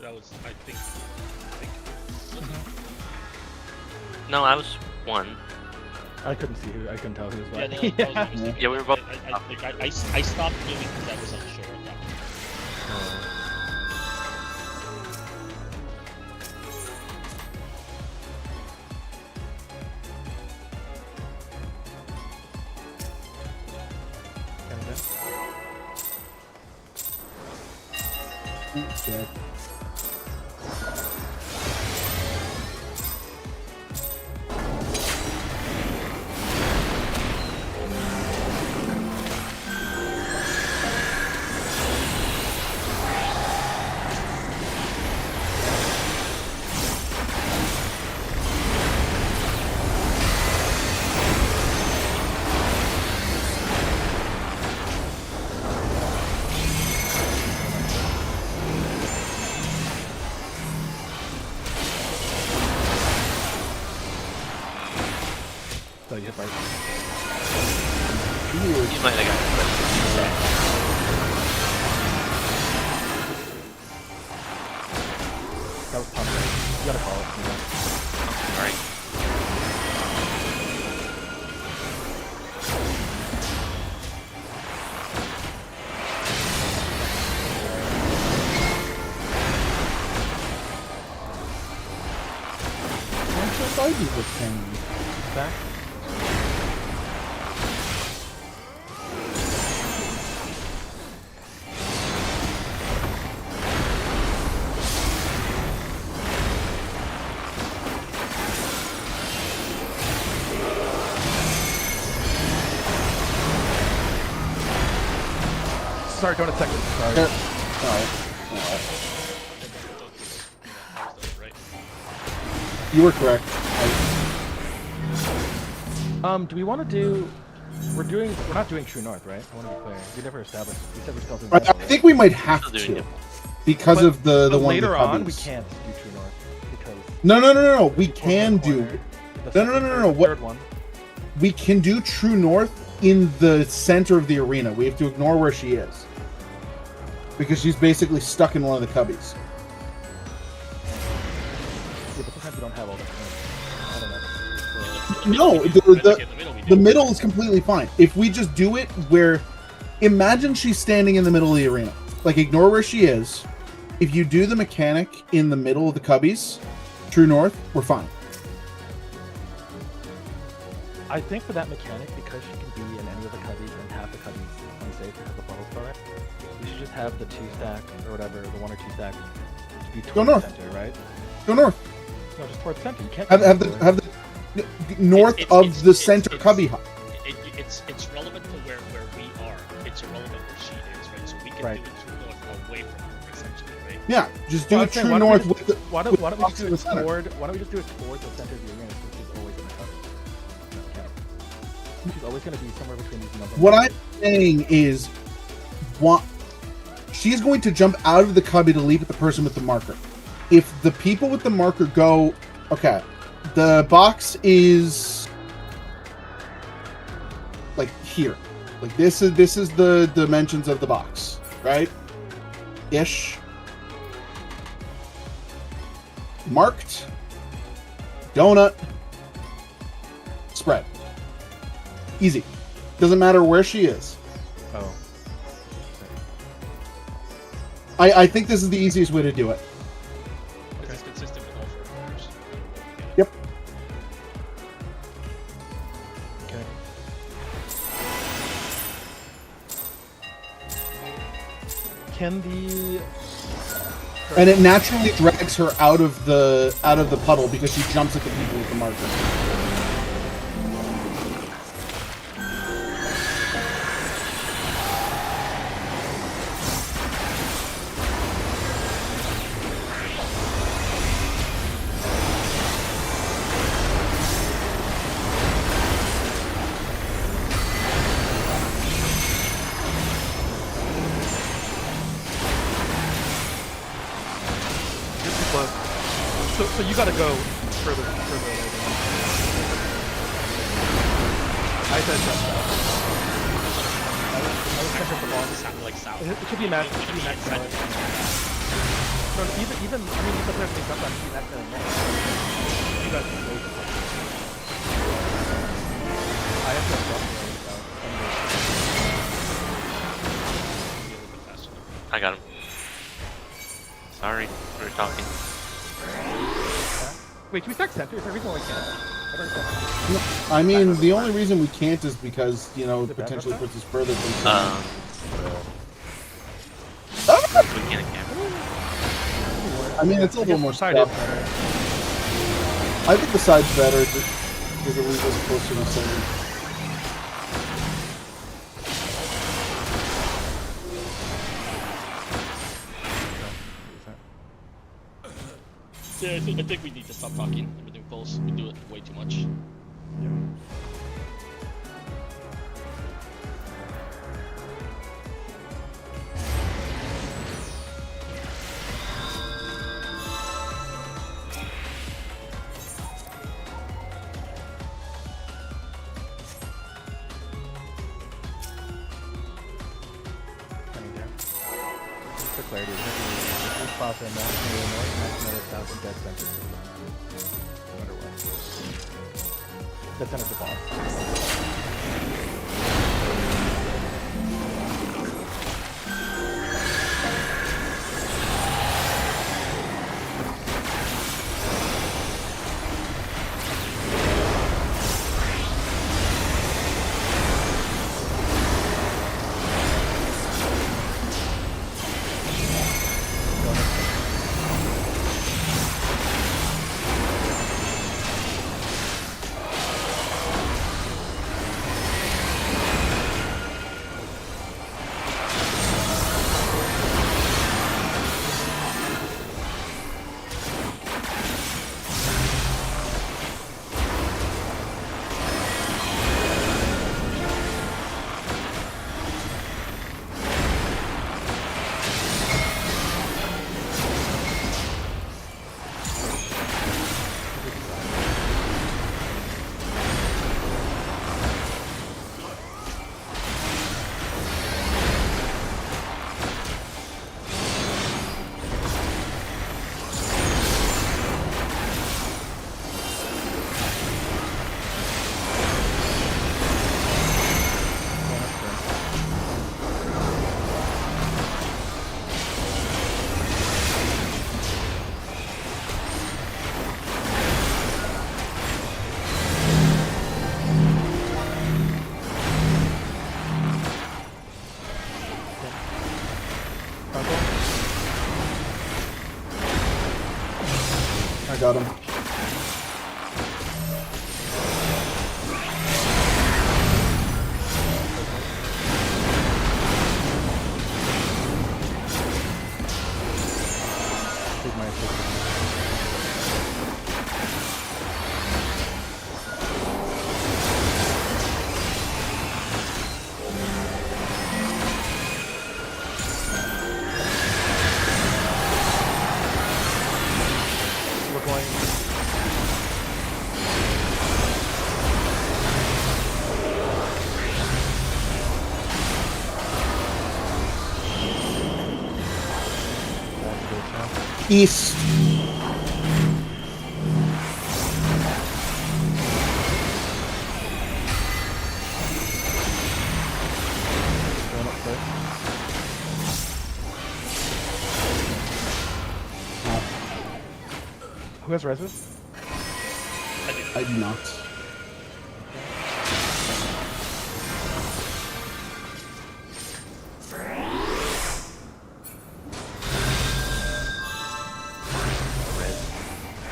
That was, I think. No, I was 1. I couldn't see who. I couldn't tell who was Yeah, what. no, that was Yeah, we were both. I stopped doing because I was unsure of that. Okay. So you hit right. You might have That was tough. You gotta call it. You know? got it. Alright. Why should I do this thing? Back. Sorry, don't attack me. Sorry. Alright. Alright. Right. You were correct. Do we want to do? We're not doing True North, right? I want to be clear. We never established. We said we're still doing. I that. think we might have Still doing to it. because But- of the But one. later with on, we Cubbies. can't do True North because. No. We we're can in the do. corner. No, The no, second- no. the What Third one. we can do True North in the center of the arena. We have to ignore where she is because she's basically stuck in one of the cubbies. Yeah, but sometimes we don't have all that. I don't know. No, In the the middle, we the do. middle is completely fine. If we just do it where, imagine she's standing in the middle of the arena. Like, ignore where she is. If you do the mechanic in the middle of the cubbies, True North, we're fine. I think for that mechanic, because she can be in any of the cubbies and half the cubbies unsafe because the funnels for it, we should just have the 2 stack or whatever, the 1 or 2 stack, to be Go towards north. center, right? Go north. No, just towards center. You can't Have go the forward. north It's- of it's- the it's- center it's- cubby hub. It's relevant to where we are. It's irrelevant where she is, right? So we can Right. do it True North away from her, essentially, right? Yeah, just do Well, it I'm saying, True why don't we North just- with the. Why don't we just box do in it the center. toward? Why don't we just do it towards the center of the arena since she's always in the cubby? She's always going to be somewhere between these numbers. What I'm saying is, she's going to jump out of the cubby to leap at the person with the marker. If the people with the marker go, okay, the box is like here, like this is the dimensions of the box, right? Ish. Marked. Donut. Spread. Easy. Doesn't matter where she is. Oh. I think this is the easiest way to do it. Is this consistent with all 4 players? Yep. Okay. Can the And it naturally drags her out of the puddle because she jumps at the people with the marker. You're too close. So you gotta go further away than him. I said jump south. I was checking the ball. Like south. It should be matched. It should be matched. No, even I mean, even if they jump on, it should be matched in a minute. You guys can go. I have to jump I got him. Sorry, we were talking. Wait, should we stack center? Is there a reason why we can't? I don't know. No, I mean, the only reason we can't is because, you know, Is it bad potentially about puts us further from We can't camp. I mean, it's a little more side stuff. is better. I think the side's better just because it leaves us closer to the center. Yeah, I think we need to stop talking. Everything falls. We do it way too much. For clarity, this spot in north, north, south, and dead center. No matter what. Dead center's the boss. I got him. Take my assist. East. Going upstairs. Who has reses? I do not.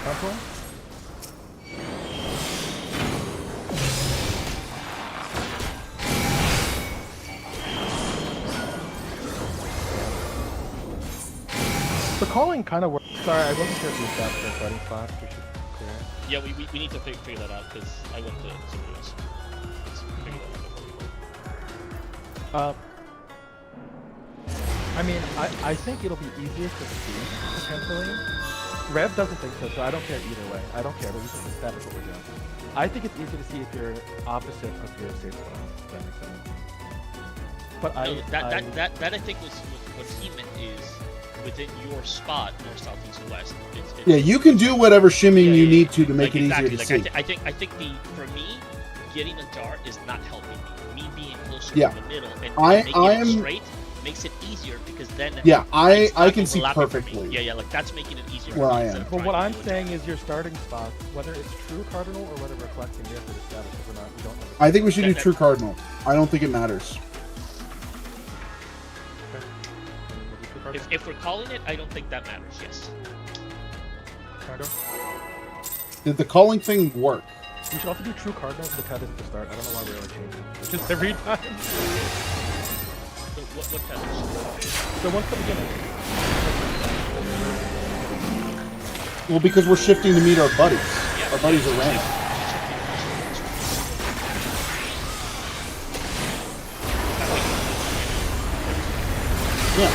Contour? The calling kind of works. Sorry, I wasn't sure if you established our starting spots. We should clear it. Yeah, we need to figure that out because I went to somebody else. Let's figure that out before we go. I mean, I think it'll be easier to see, potentially. Rev doesn't think so, so I don't care either way. I don't care, but we just establish what we're doing. I think it's easy to see if you're opposite of your safe spot, if that makes sense. But No, that I think was what he meant is within your spot, north, south, east, west. It's, Yeah, you can do whatever shimming yeah, you yeah, need yeah. to make Like, it exactly. easier to Like, see. I think for me, getting a jar is not helping me. Me being closer Yeah. to the middle and I making am- it straight makes it easier because then Yeah, it's I not can see overlapping for me. perfectly. Yeah, yeah, like that's making it easier. Where for me I instead am. of But trying what to I'm do a saying jar. is your starting spots, whether it's true cardinal or whether reflecting, we have to establish if we're not, we don't know. I think we should do That- true cardinal. I don't think it matters. If we're calling it, I don't think that matters. Yes. Did the calling thing work? We should also do true cardinal because the cut isn't the start. I don't know why we're like changing it. Just every time. So what matters? So once the beginning. Well, because we're shifting to meet our buddies. Our buddies are random. Yeah.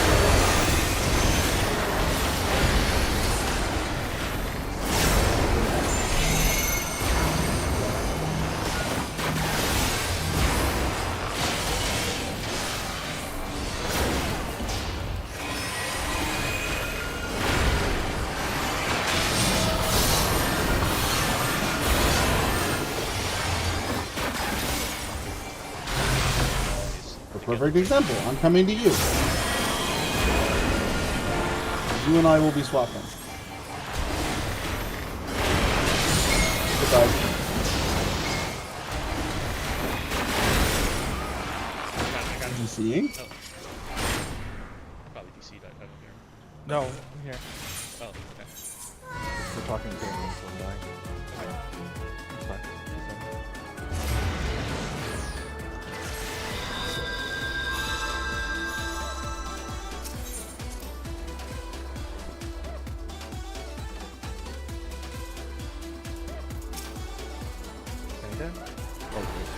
A perfect example. I'm coming to you. You and I will be swapping. Goodbye. I got it. DCing? Oh. Probably DC'd. I don't care. No, I'm here. Oh, okay. We're talking to him before dying. It's fine. It's fine. Okay.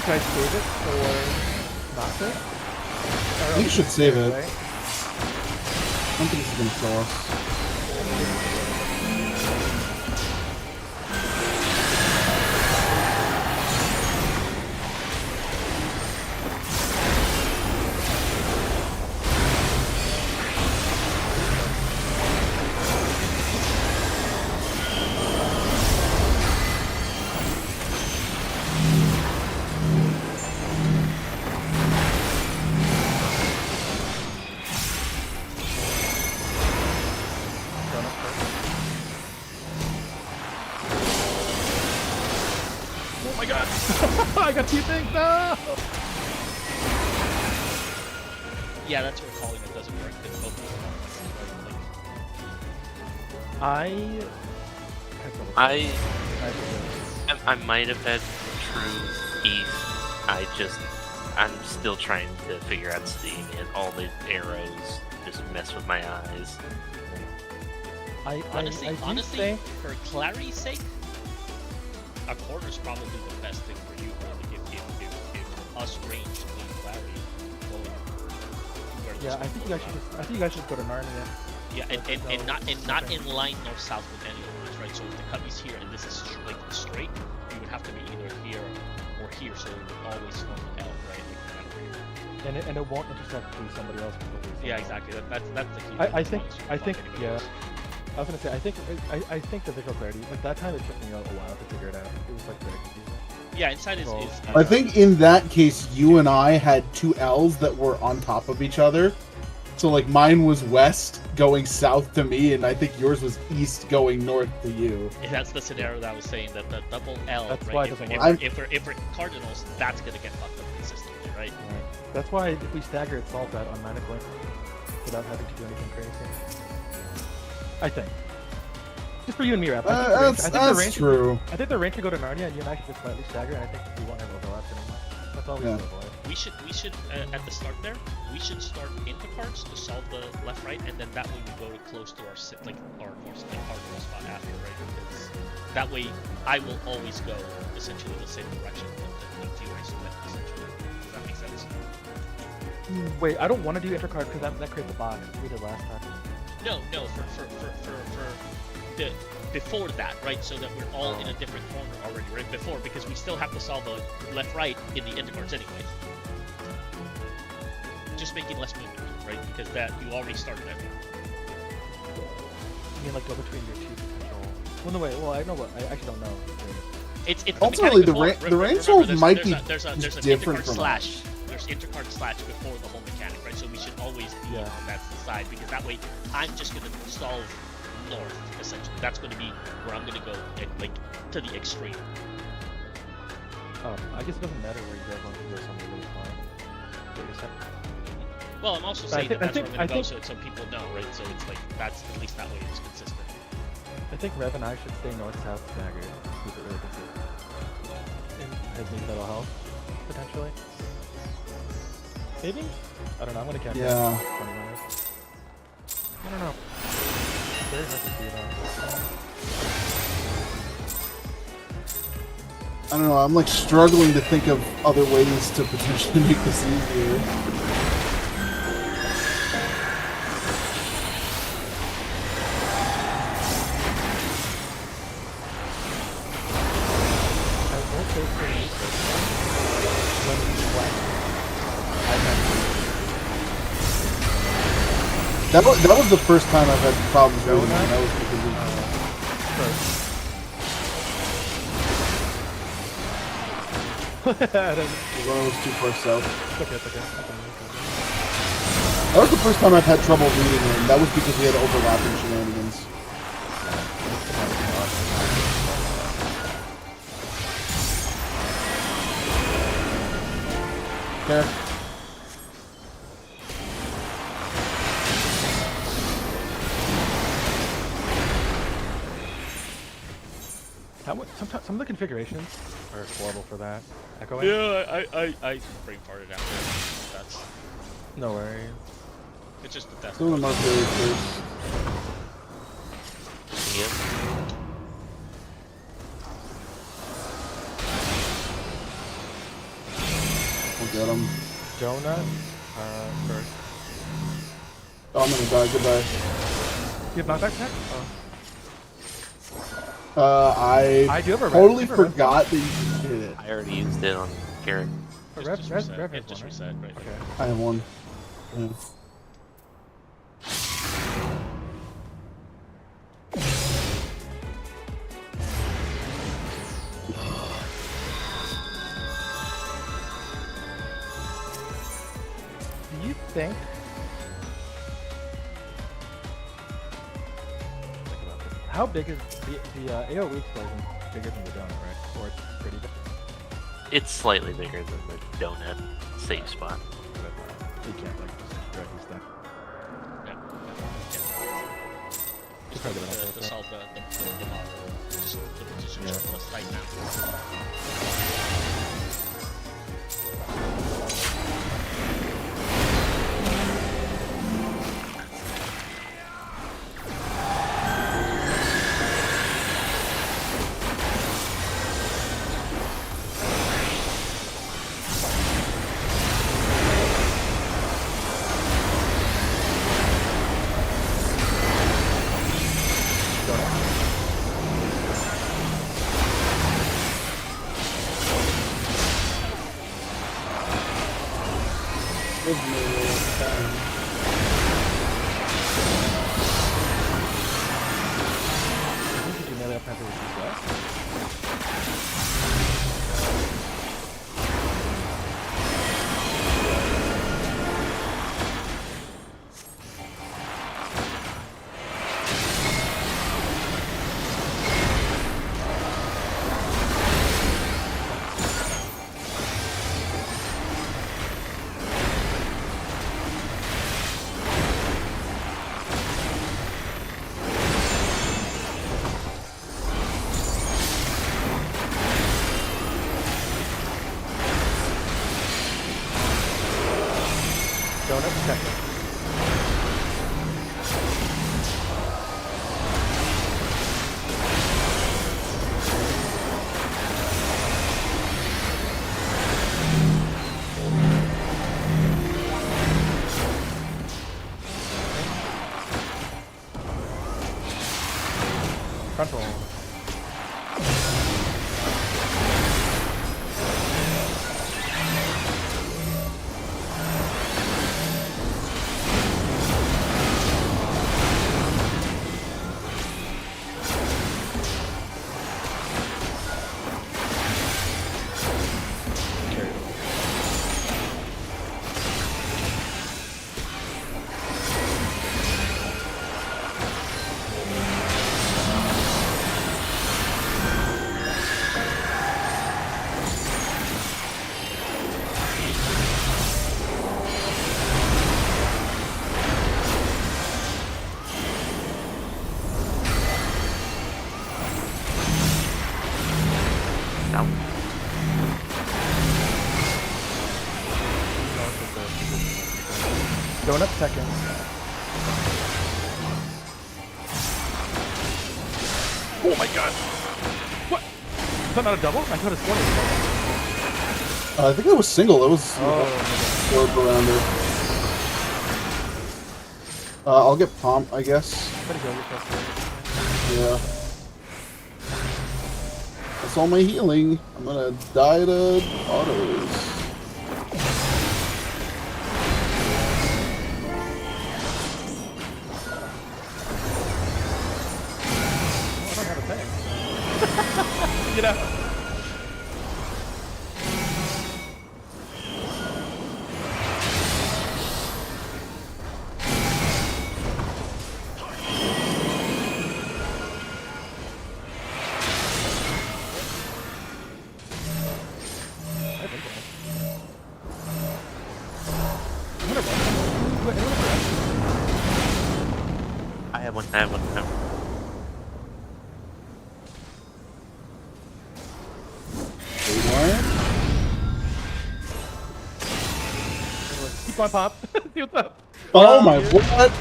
Should I save it or not save? I think you should save it. Right? I don't think this is gonna kill us. Oh my god! I got two things! No! Yeah, that's where calling it doesn't work. Because both of them I I might have had true Eve. I'm still trying to figure out seeing it. All the arrows just mess with my eyes. honestly, do think for clarity's sake, a corner is probably the best thing for you to give us range to lead clarity. Where yeah, this I think you guys should go to Narnia. Yeah, and not in line north south with any lines, right? So if the cubby's here and this is like straight, you would have to be either here or here, so it would always slow it out, right? Like, no matter where you're- And it won't intersect with somebody else. Yeah, exactly. That's the key. I think Anybody yeah. else. I was gonna say I think the visual clarity, like that time it took me a while to figure it out. It was like very confusing. Yeah, inside is. I think in that case, you and I had two L's that were on top of each other. So like mine was west going south to me, and I think yours was east going north to you. That's the scenario that I was saying, that the double L, That's right? why it if, doesn't if, work. if we're cardinals, that's gonna get fucked up consistently, right? That's why if we stagger, it solves that automatically without having to do anything crazy. I think. Just for you and me, Rap. That's true. I think the range should go to Narnia, and you and I should just slightly stagger, and I think we won't have overlaps anymore. That's all we Yeah. should avoid. We should at the start there, we should start into cards to solve the left right, and then that way we go to close to our our north cardinal spot after, right? Because that way I will always go essentially the same direction that you guys went essentially. Does that make sense? Wait, I don't want to do intercard because that creates a box. We did last time. No, for the before that, right? So that we're all in a different corner already, right? Before, because we still have to solve the left right in the intercards anyway. Just making less movement, right? Because that you already started there. You mean like go between your two potential? Well, no, wait. Well, I know what. I actually don't know. It's Ultimately, the the mechanic before. range Remember, hold might be there's an different intercard from slash. There's intercard slash before the whole mechanic, right? So we should always be on that side, because that way I'm just gonna solve north essentially. That's gonna be where I'm gonna go and like to the extreme. I guess it doesn't matter where you guys want to go. Somewhere really far. What you're saying? Well, I'm also I saying think- that that's I where I'm think- gonna go, so people know, right? So it's like that's at least that way it's consistent. I think Rev and I should stay north-south staggered. Keep it really consistent. And has me that'll help potentially. Maybe? I don't know. I'm gonna count. Yeah. 20 minutes. I don't know. It's very hard to see though. I don't know. I'm like struggling to think of other ways to potentially make this easier. I will say for me when we went, That was the first time I've had problems Go with it. with that? That was because of I don't- when I was too far south. it's okay, it's okay. That was the first time I've had trouble reading it, and that was because we had overlapping shenanigans. Fair. Sometimes some of the configurations are horrible for that. Echoing? Yeah, I brain farted after. That's No worries. it's just the test. Some of them are very first. Yeah. Donut. First. Oh, I'm gonna die. Goodbye. You have knockback attack? Oh. I do have a red. totally I have a red forgot that you did it. I already used it on Garrett. A Just- rev, just rev, reset. rev Yeah, has just one, reset, right? Okay. I have one. Yeah. Do you think? How big is the AoE explosion? Bigger than the donut, right? Or it's pretty big? It's slightly bigger than the donut safe spot. But you can't like just drag these stuff. Yeah. Just try to get it To off. solve the model. Just Yeah. plus tight now. I think you do melee up after with left. Donut second. Frontal. Now, Donut second. Oh my god! What? Is that not a double? I thought it's one. I think that was single. That was Oh, orb around there. I'll get Palm, I guess. pretty good. Yeah. That's all my healing. I'm gonna die to autos. I don't have a thing. Get out. I think so. I'm gonna run. Wait, anyone have a run? I have one. I have one. Keep on pop. See what's up. Oh my, what?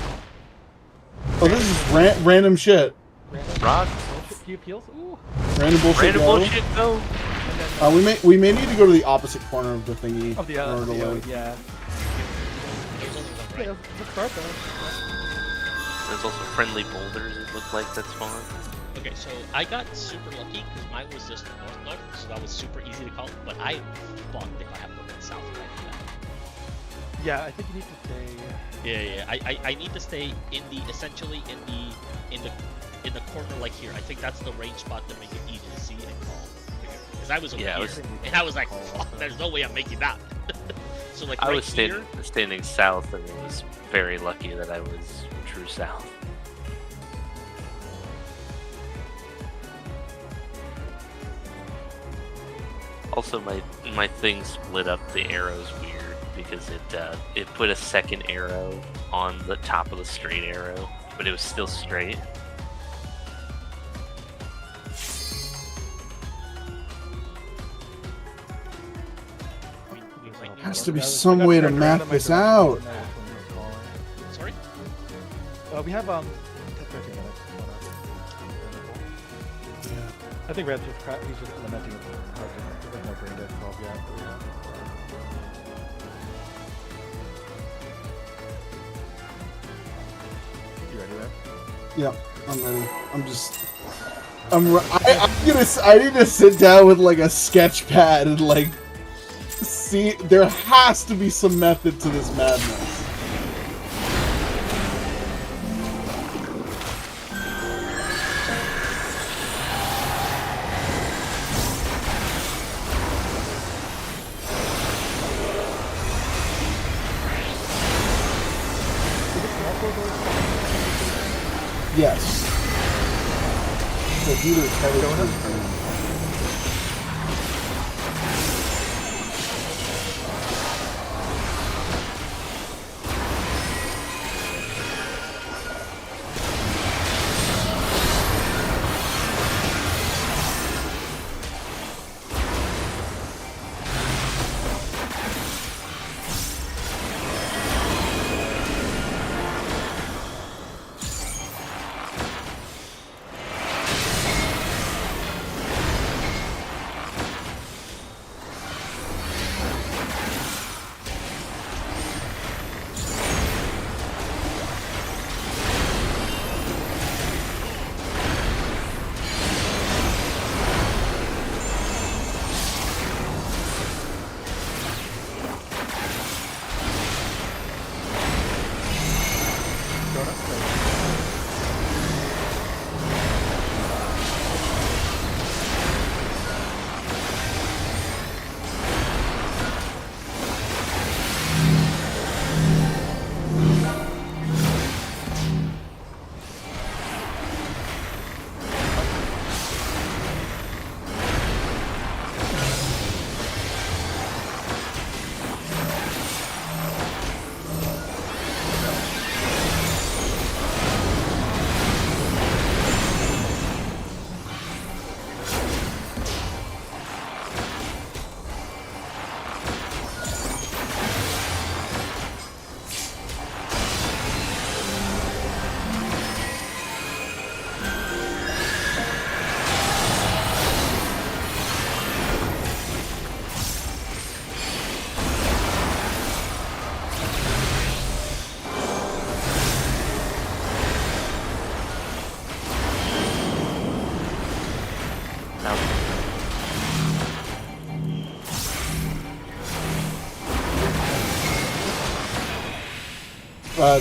Oh, this is random shit. Random Rod. bullshit. Do you heals? Ooh. Random bullshit. Random go. bullshit go. And then We may need to go to the opposite corner of the thingy of the in order to load. yeah. There's only one, right? Yeah, let's start though. There's also friendly boulders, it looked like, that spawn. Okay, so I got super lucky because mine was just north, so that was super easy to call. But I fucked if I have to go south if I do that. Yeah, I think you need to stay. Yeah. I need to stay in the essentially in the corner like here. I think that's the range spot to make it easy to see and call. Because I was over Yeah, I here, was- and I was like, fuck, there's no way I'm making that. So like I right was here, standing south, and it was very lucky that I was true south. Also, my thing split up the arrows weird because it put a second arrow on the top of the straight arrow, but it was still straight. we might need Has to to be work- some way to map this out. Sorry. We have 13 minutes. I think Red's just he's just lamenting how there's no brain dead 12 yet. You ready, Red? Yep, I'm ready. I need to sit down with like a sketch pad and like see. There has to be some method to this madness. Yes. So either Donut.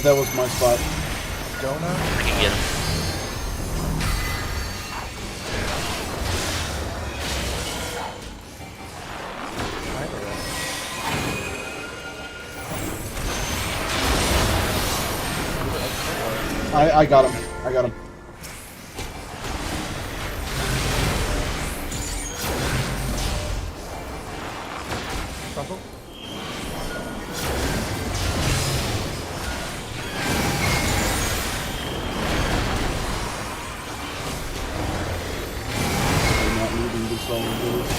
That was my spot. Donut? I can get him. I got him. I got him. Russell? I'm not needing this all of this.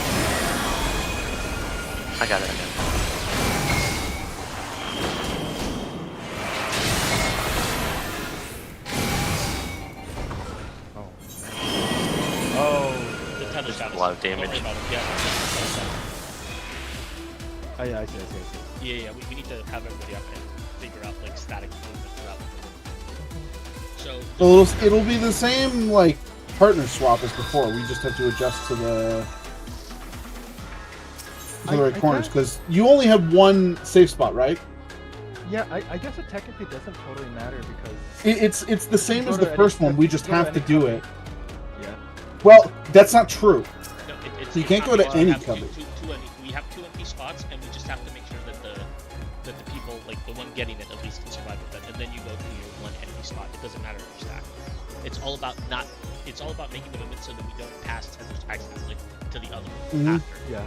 I got it. Oh. The tether shot a lot of Don't worry damage. about it. Yeah. Oh yeah, I see. Yeah. We need to have everybody up and figure out like static movement throughout the room. So It'll be the same like partner swap as before. We just have to adjust to the right I corners kinda- because you only have one safe spot, right? Yeah, I guess it technically doesn't totally matter because It's the same Go as to the any first one. cub- We just go to have to any do cubby. it. yeah. Well, that's not true. no, it's You it's can't not go to because we any have cubby. we have two empty spots, and we just have to make sure that the people, like the one getting it, at least can survive with that. And then you go to your one empty spot. It doesn't matter if you're stacked. It's all about making the movement so that we don't pass tethers accidentally to the other one Mhm. after. Yeah.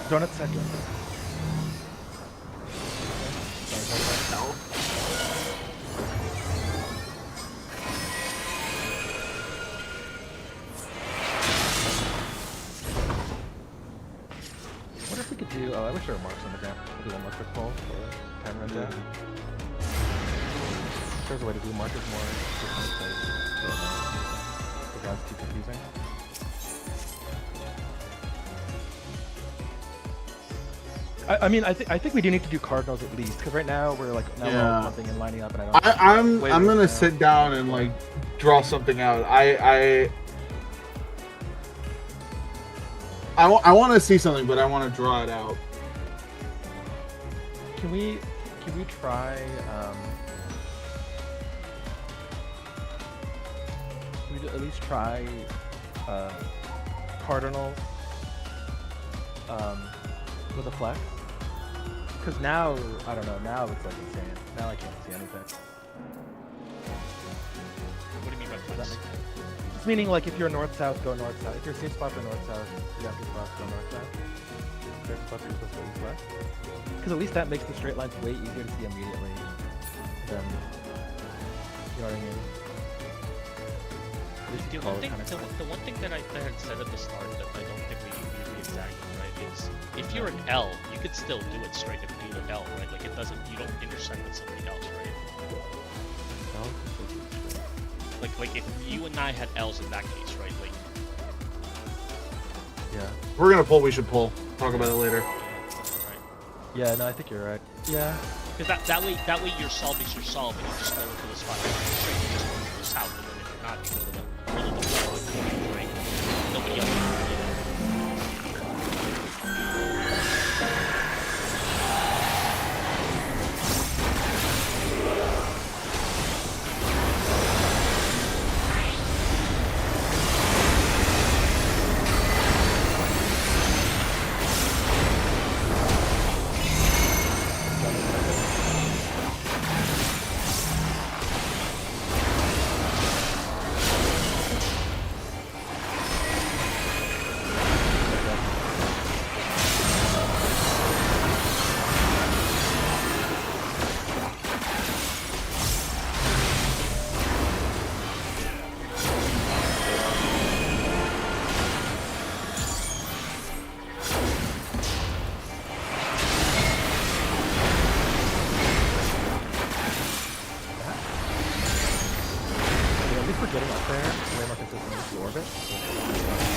Donut second. What if we could do? Oh, I wish there were marks on the ground. Do one more quick poll for time runs out. If there's a way to do markers more efficiently, the ground's too confusing. I mean, I think we do need to do cardinals at least, because right now we're like we're Yeah. all jumping and lining up, and I don't. I'm Wait, gonna yeah. sit down and like draw something out. I want to see something, but I want to draw it out. Can we try? Can we at least try cardinals with a flex? Because now I don't know. Now it's like insane. Now I can't see anything. What do you mean by Does that flex? make sense? Just meaning like if you're north-south, go north-south. If your safe spots are north-south, you have to spots go north-south. Safe spots are supposed to go east-west. Because at least that makes the straight lines way easier to see immediately than, you know what I mean? least The call one it thing, kind of the one thing that I had said at the start that I don't think we exactly right is if you're an L, you could still do it straight if you do an L, right? Like it doesn't, you don't intersect with somebody else, right? Like if you and I had L's in that case, right? Like Yeah. If we're gonna pull, we should pull. Talk about it later. that's right. Yeah, no, I think you're right. Yeah. Because that way your solve is your solve, and you just go into the spot straight. You just go to the south, and then if you're not, you go to the middle of the corner, right? Nobody else can do that. Yeah, at least we're getting up there. Way more consistent with the orbit.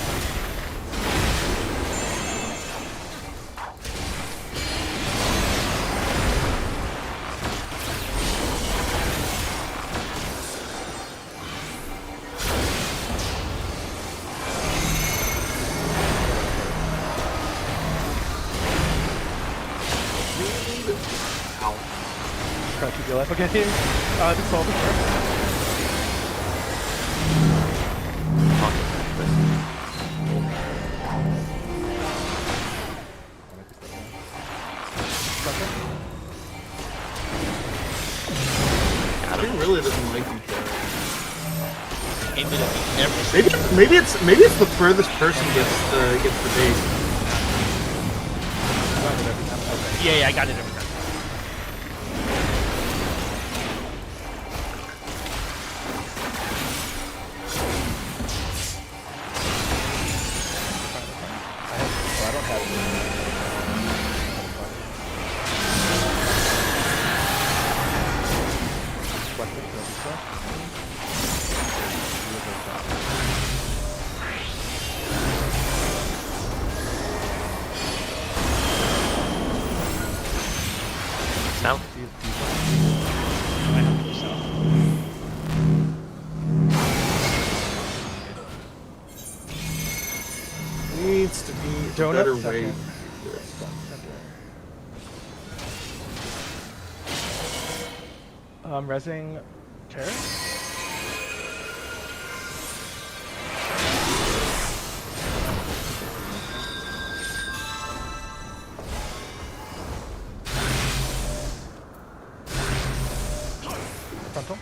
Ow. Try to keep your life okay. This solve is first. He really doesn't like each other. Aim it at every Maybe it's the furthest person gets the bait. Yeah, I got it every time. I don't have South. I have to go south. Needs to be a Donut better second. way. Resing terrace? Frontal?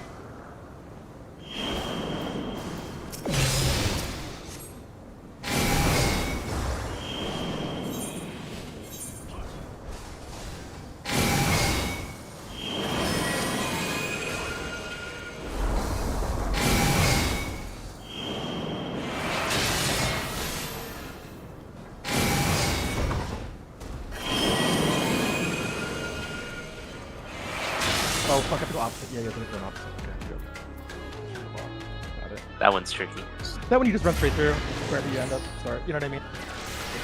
Oh fuck, I have to go opposite. Yeah, you're gonna go an opposite. Okay, good. Got it. That one's tricky. That one you just run straight through, wherever you end up, start. You know what I mean?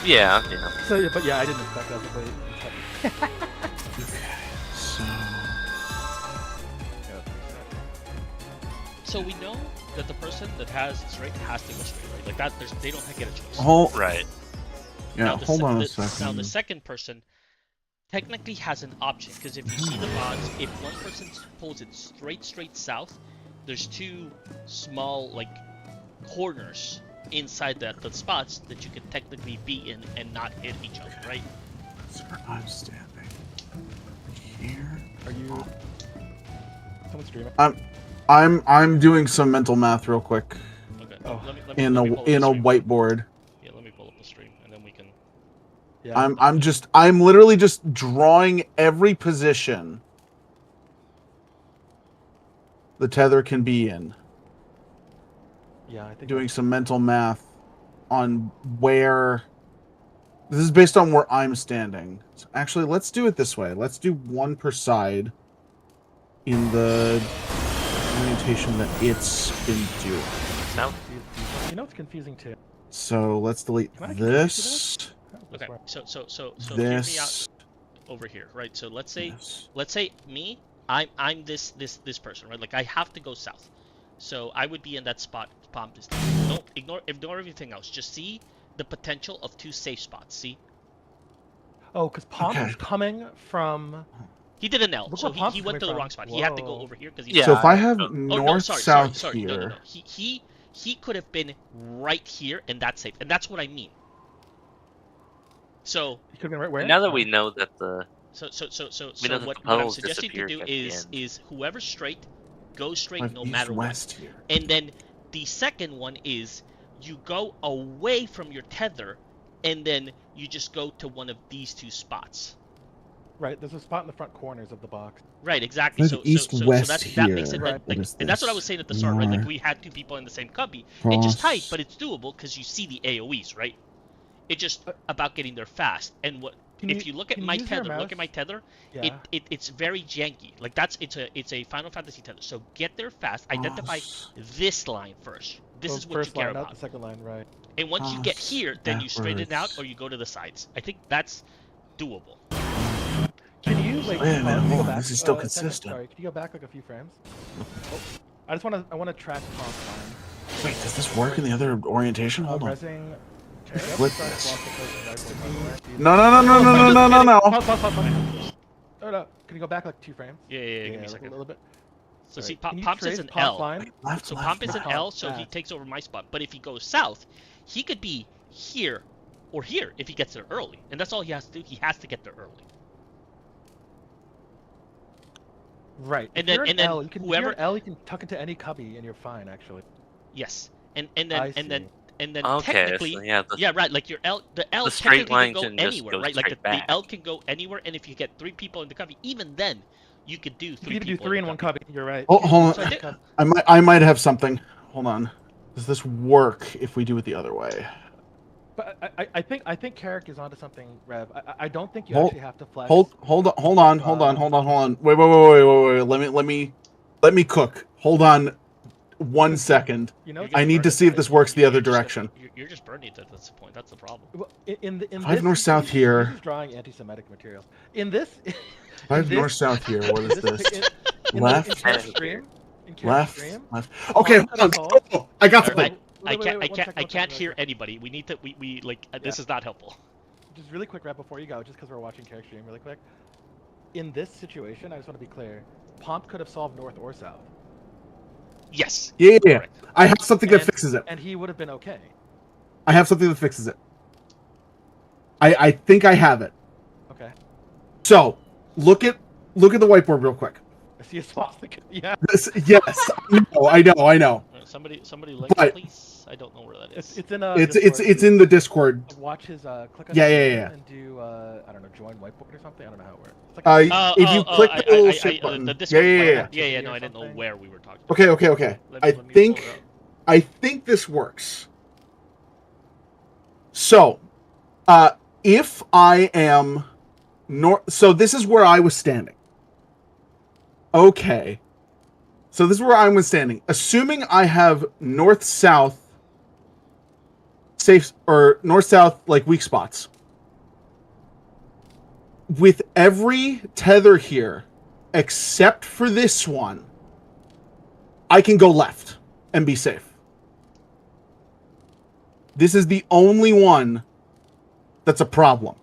Yeah. So yeah, but yeah, I didn't expect that to play. So So we know that the person that has straight has to go straight, right? Like that, they don't get a choice. Right. Now the hold se- on a the- second. Now the second person technically has an option because if you see the mods, if one person pulls it straight south, there's two small like corners inside the spots that you can technically be in and not hit each other, right? That's where I'm standing. Here. Are you? Someone streaming? I'm doing some mental math real quick Okay. Oh. Let me in pull up a the in a stream. whiteboard. Yeah, let me pull up the stream and then we can. Yeah. I'm literally just drawing every position the tether can be in. Yeah, I think doing some mental math on where. This is based on where I'm standing. So actually, let's do it this way. Let's do one per side in the orientation that it's been doing. South. You know it's confusing too. So let's delete Can I confuse you this, How does this Okay, work? so hear me out this, over here, right? So let's say this. me, I'm this person, right? Like I have to go south, so I would be in that spot. Pomp is. Don't ignore everything else. Just see the potential of 2 safe spots. See, Oh, because Pomp Okay. is coming from. he did an L, Look so where Pomp's he went to the coming wrong from. spot. He had to go Whoa. over here because Yeah. So if I have Oh no, north, sorry, south sorry. here, No. He could have been right here, and that's safe, and that's what I mean. So He could have been right where? Now that we know that the So We know that what the I'm puddles suggesting to disappeared do at the is end. whoever's straight, go straight I have no east, matter what. west here. And then the second one is you go away from your tether, and then you just go to one of these 2 spots. Right, there's a spot in the front corners of the box. Right, exactly. There's So east-west that makes it here. that, like, What is and that's what I this? was saying at the start, right? Like North, we had 2 people in the same cubby. It's just tight, cross. but it's doable because you see the AOE's, right? It's just about getting there fast. And what if you look at can my use your tether? Look at my mouse? tether. Yeah. It's very janky. Like it's a Final Fantasy tether. So get there fast. Identify Cross. this line first. This So is what you first care line, not about. the second line, right? And once you get Cross here, then you straighten it out backwards. or you go to the sides. I think that's doable. Can you wait? Wait a minute, can you go hold on, back, this is still a second? consistent. Sorry, can you go back like a few frames? Oh, I want to track Pomp's line. Wait, does this work in the other orientation? Hold on. Resing. Flip this. No. Pause. Oh, no. Can you go back like 2 frames? Yeah, give me a like second. a little bit. So Alright, see, can you Pomps is trace an Pomp's L. line? Left, So left, Pomp is an left. L, so he fast. takes over my spot. But if he goes south, he could be here or here if he gets there early. And that's all he has to do. He has to get there early. Right. And If then- you're an and then L, you can, whoever- if you're an L, you can tuck into any cubby and you're fine, actually. Yes. And I then see. Okay, technically, so yeah, the, yeah, right. Like your L, the L the straight technically line can can go just anywhere, go right? Like straight the back. L can go anywhere, and if you get 3 people in the cubby, even then, you could do 3 You can either do people 3 in the one cubby. cubby. You're right. Oh, hold So on. I think, I might have something. Hold on. Does this work if we do it the other way? But I think Carrick is onto something, Rev. I don't think you Hold- actually have to flex. Hold on. Wait. Let me cook. Hold on 1 second. You know, You're I just need to burning see if it. this works the other You're just- direction. You're just burning it. That's the point. That's the problem. well, in I have this, north-south here. He's drawing anti-Semitic materials. In this, I have in this- north south here. What is this? In Left. Carrick's stream. In Carrick's Left. stream. Left. Okay, hold on. Oh, I got Alright, something. I can't hear anybody. We need to. We like. This is not helpful. Just really quick, Rev, before you go, just because we're watching Carrick's stream, really quick. In this situation, I just want to be clear. Pomp could have solved north or south, Yes. Yeah. Correct. I have something that And- fixes it. and he would have been okay. I have something that fixes it. I think I have it. Okay. So look at the whiteboard real quick. I see a swastika. Yeah. Yes, I know. Somebody link, But- please. I don't know where that is. It's in a. It's in the Discord. Watch his click on Yeah, his yeah, name yeah. and do I don't know, join whiteboard or something. I don't know how it works. It's like If you click the little shape button, the yeah, Discord yeah, button. yeah. Yeah, Or no, I didn't know something. where we were talking about. Okay. Let I me pull it up. I think this works. So, if I am north, so this is where I was standing. Okay. So this is where I was standing. Assuming I have north-south safe or north-south like weak spots. With every tether here, except for this one, I can go left and be safe. This is the only one that's a problem.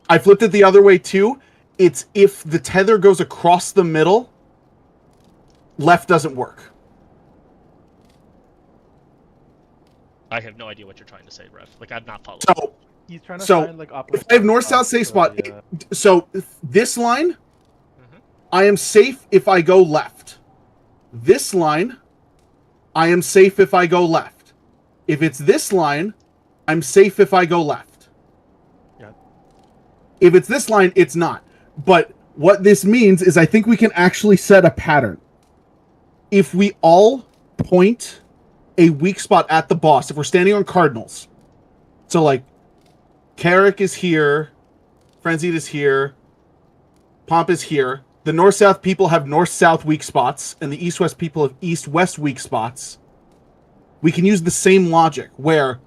I flipped it the other way too. It's if the tether goes across the middle, left doesn't work. I have no idea what you're trying to say, Ref. Like I've not followed. So, he's trying to so, find like if I have north-south safe spot, so this line, I am safe if I go left. This line, I am safe if I go left. If it's this line, I'm safe if I go left. Yeah. If it's this line, it's not. But what this means is I think we can actually set a pattern. If we all point a weak spot at the boss, if we're standing on cardinals, so like Carrick is here, Frenzied is here, Pomp is here. The north-south people have north-south weak spots, and the east-west people have east-west weak spots. We can use the same logic, where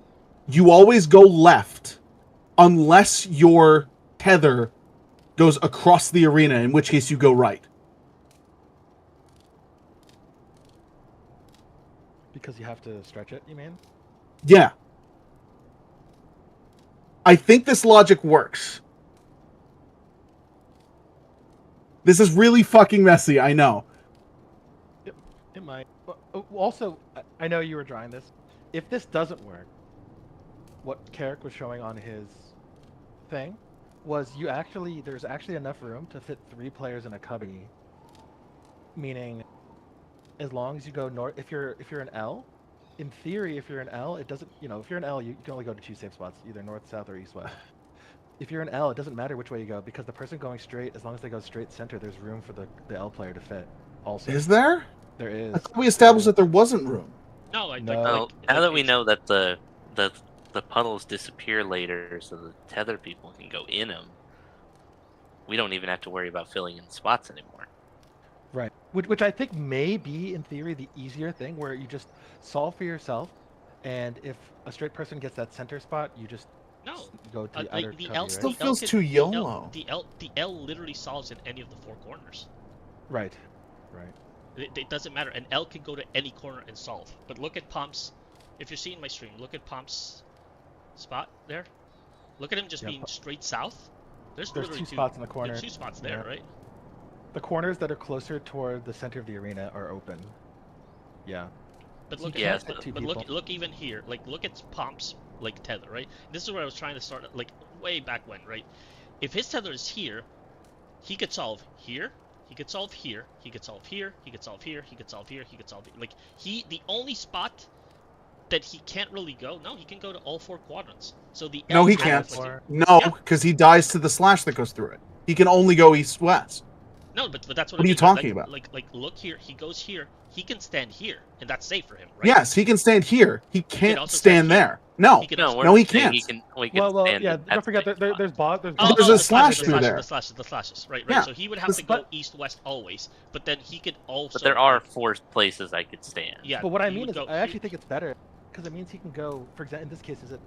you always go left unless your tether goes across the arena, in which case you go right. Because you have to stretch it, you mean? Yeah. I think this logic works. This is really fucking messy, I know. It might. Also, I know you were drawing this. If this doesn't work, what Carrick was showing on his thing was there's actually enough room to fit 3 players in a cubby. Meaning, as long as you go north, if you're an L, in theory, if you're an L, it doesn't. If you're an L, you can only go to 2 safe spots, either north, south, or east, west. If you're an L, it doesn't matter which way you go because the person going straight, as long as they go straight center, there's room for the L player to fit. Also, Is there? there is. I thought we established that there wasn't room. No, I No. Well, now that we know that the puddles disappear later, so the tether people can go in them, we don't even have to worry about filling in spots anymore. Right. Which I think may be, in theory, the easier thing, where you just solve for yourself, and if a straight person gets that center spot, you just No. go to the Like other the cubby, L right? Still the L feels can- too the L- YOLO. The L literally solves in any of the 4 corners. Right. Right. It doesn't matter. An L can go to any corner and solve. But look at Pomp's. If you're seeing my stream, look at Pomp's spot there. Look at him just Yeah, being straight south. There's There's literally 2 spots in the corner. There's 2 spots there, Yeah. right? The corners that are closer toward the center of the arena are open. Yeah. But So look, you at, can't fit but, 2 but look, people. look even here. Like, look at Pomp's like tether, right? This is where I was trying to start, like way back when, right? If his tether is here, he could solve here. He could solve here. He could solve here. He could solve here. He could solve here. He could solve here. Like the only spot that he can't really go. No, he can go to all 4 quadrants. So the No, L he has, can't. like, No, Yeah. because he dies to the slash that goes through it. He can only go east-west. No, but that's what. What I are you mean. talking like, about? Like look here. He goes here. He can stand here, and that's safe for him, right? Yes, he can stand here. He can't also stand stand here. there. No. He can No, also- we're No, he saying can't. We can Well, stand yeah. in Don't that forget safe there's spot. boss. Oh, There's oh, a the slash slashes, through the there. slashes, the slashes, right, Yeah. So he would have to go But- east-west always, but then he could also. But there are like, 4 places I could stand. Yeah. But what I he mean would is, go- I actually think it's better because it means he can go. For example, in this case, is it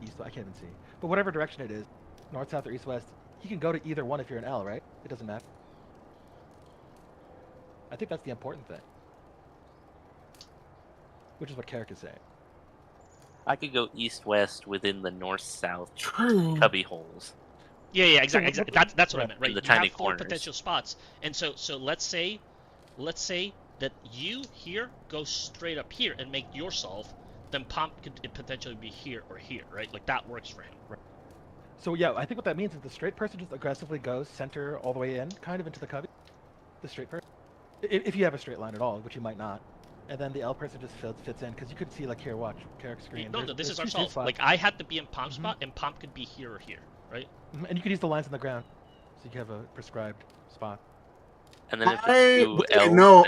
east? I can't even see. But whatever direction it is, north, south, or east, west, he can go to either one if you're an L, right? It doesn't matter. I think that's the important thing, which is what Carrick is saying. I could go east-west within the north-south True. cubby holes. Yeah, exactly. what- That's what I right. meant, right? In the You tiny have 4 corners. potential spots, and so let's say that you here go straight up here and make your solve, then Pomp could potentially be here or here, right? Like that works for him. So yeah, I think what that means is the straight person just aggressively goes center all the way in, kind of into the cubby. The straight person, if you have a straight line at all, which you might not, and then the L person just fits in because you could see like here, watch Carrick's screen. No, There's- this is there's our 2 safe solve. spots. Like I had to be in Pomp's Mhm. spot, and Pomp could be here or here, right? And you could use the lines on the ground, so you can have a prescribed spot. And then if it's 2 L's, no.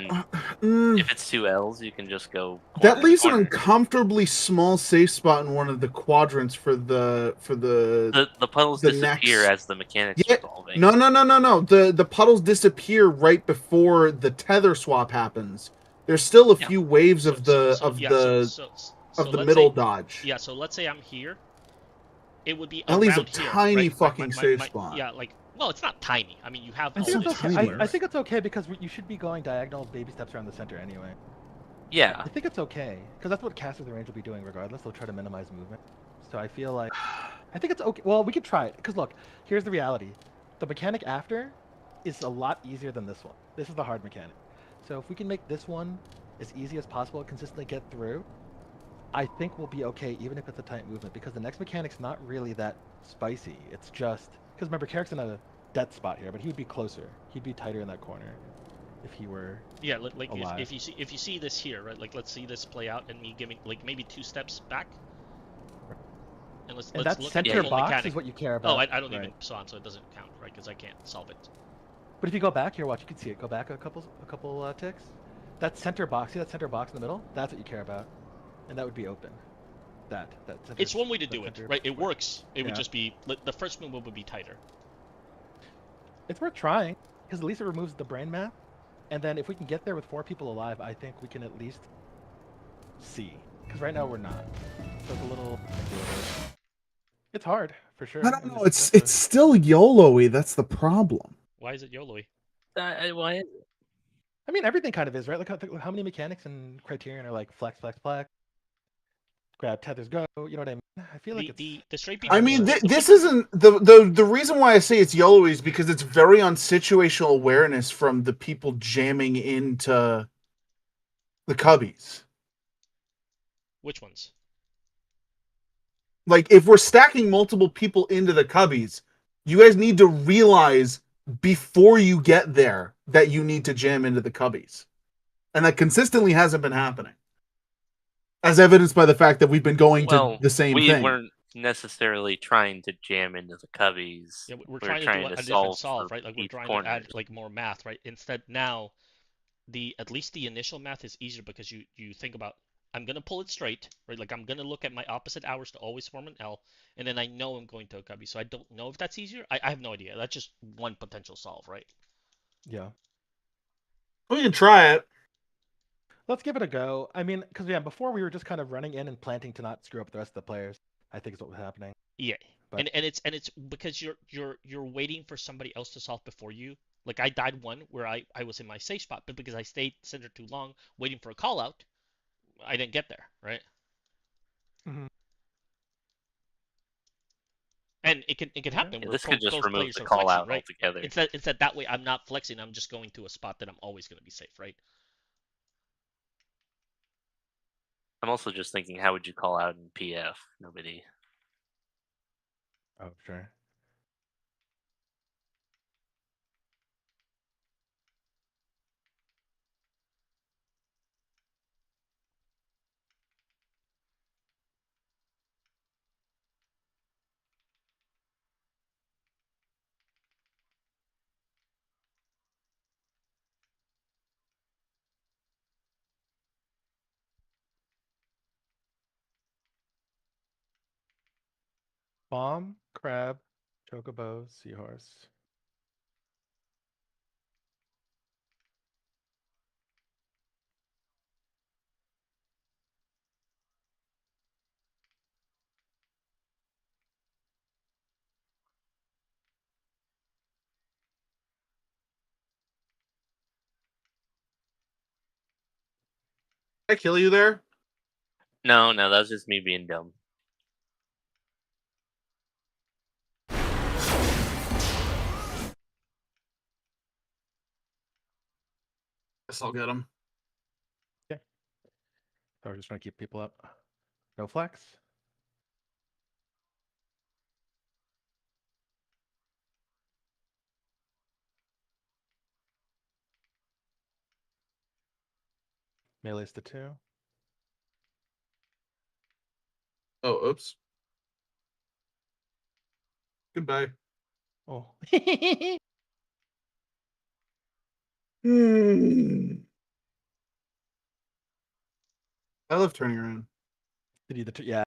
then if it's 2 L's, you can just go. That corner to leaves an corner. uncomfortably small safe spot in one of the quadrants for the The puddles the disappear next- as the mechanics Yeah, resolving. No. The puddles disappear right before the tether swap happens. There's still a Yeah. few waves So- of the so- of yeah, the so of the let's middle say- dodge. Yeah, so let's say I'm here. It would be That leaves a around here, tiny right? fucking safe spot. Yeah, like well, it's not tiny. I mean, you have I all think, It's it's this. not okay. tiny. I think it's okay because you should be going diagonal baby steps around the center anyway. Yeah, I think it's okay because that's what Cast of the Range will be doing regardless. They'll try to minimize movement. So I feel like I think it's okay. Well, we could try it because look, here's the reality: the mechanic after is a lot easier than this one. This is the hard mechanic. So if we can make this one as easy as possible and consistently get through, I think we'll be okay even if it's a tight movement because the next mechanic's not really that spicy. It's just because remember Carrick's in a death spot here, but he would be closer. He'd be tighter in that corner if he were. Yeah, like alive. if you see this here, right? Like let's see this play out, and me giving like maybe 2 steps back. And let's And let's that look at center the whole box mechanic. is what you care about. Oh, I don't right. even Swan, so it doesn't count, right? Because I can't solve it. But if you go back here, watch, you can see it. Go back a couple ticks. That center box, see that center box in the middle? That's what you care about, and that would be open. That center. It's one way to that do it, center right? It square. works. It would Yeah. just be the first movement would be tighter. It's worth trying because at least it removes the brain math, and then if we can get there with 4 people alive, I think we can at least see. Because right now we're not. So it's a little. It's hard for sure. I don't and know. there's It's a- still YOLO-y. That's the problem. Why is it YOLO-y? Why? I mean, everything kind of is, right? Look how many mechanics and criterion are like flex, flex, flex, grab, tethers, go. You know what I mean? I feel like The straight beat. I mean, the this people- isn't the reason why I say it's YOLO is because it's very on situational awareness from the people jamming into the cubbies. Which ones? Like, if we're stacking multiple people into the cubbies, you guys need to realize before you get there that you need to jam into the cubbies. And that consistently hasn't been happening. As evidenced by the fact that we've been going to the same we thing. weren't necessarily trying to jam into the cubbies. Yeah, we're We trying to do a different solve, right? Like we're trying to add like more math, right? Instead now, at least the initial math is easier because you think about I'm gonna pull it straight, right? Like I'm gonna look at my opposite hours to always form an L, and then I know I'm going to a cubby. So I don't know if that's easier. I have no idea. That's just one potential solve, right? yeah. We can try it. Let's give it a go. I mean, because yeah, before we were just kind of running in and planting to not screw up the rest of the players. I think is what was happening. Yeah, But- and it's because you're waiting for somebody else to solve before you. Like I died one where I was in my safe spot, but because I stayed center too long waiting for a call out, I didn't get there, right? Mhm. And it can happen. Yeah, Where this could just both remove players the are call flexing, out right? altogether. It's that way I'm not flexing. I'm just going to a spot that I'm always going to be safe, right? I'm also just thinking, how would you call out in PF? Nobody. Oh, sure. Bomb, crab, chocobo, seahorse. Did I kill you there? No, that was just me being dumb. Guess I'll get him. So we're just trying to keep people up. No flex. Melee's the 2. Oh, oops. Goodbye. Oh. I love turning around. Yeah.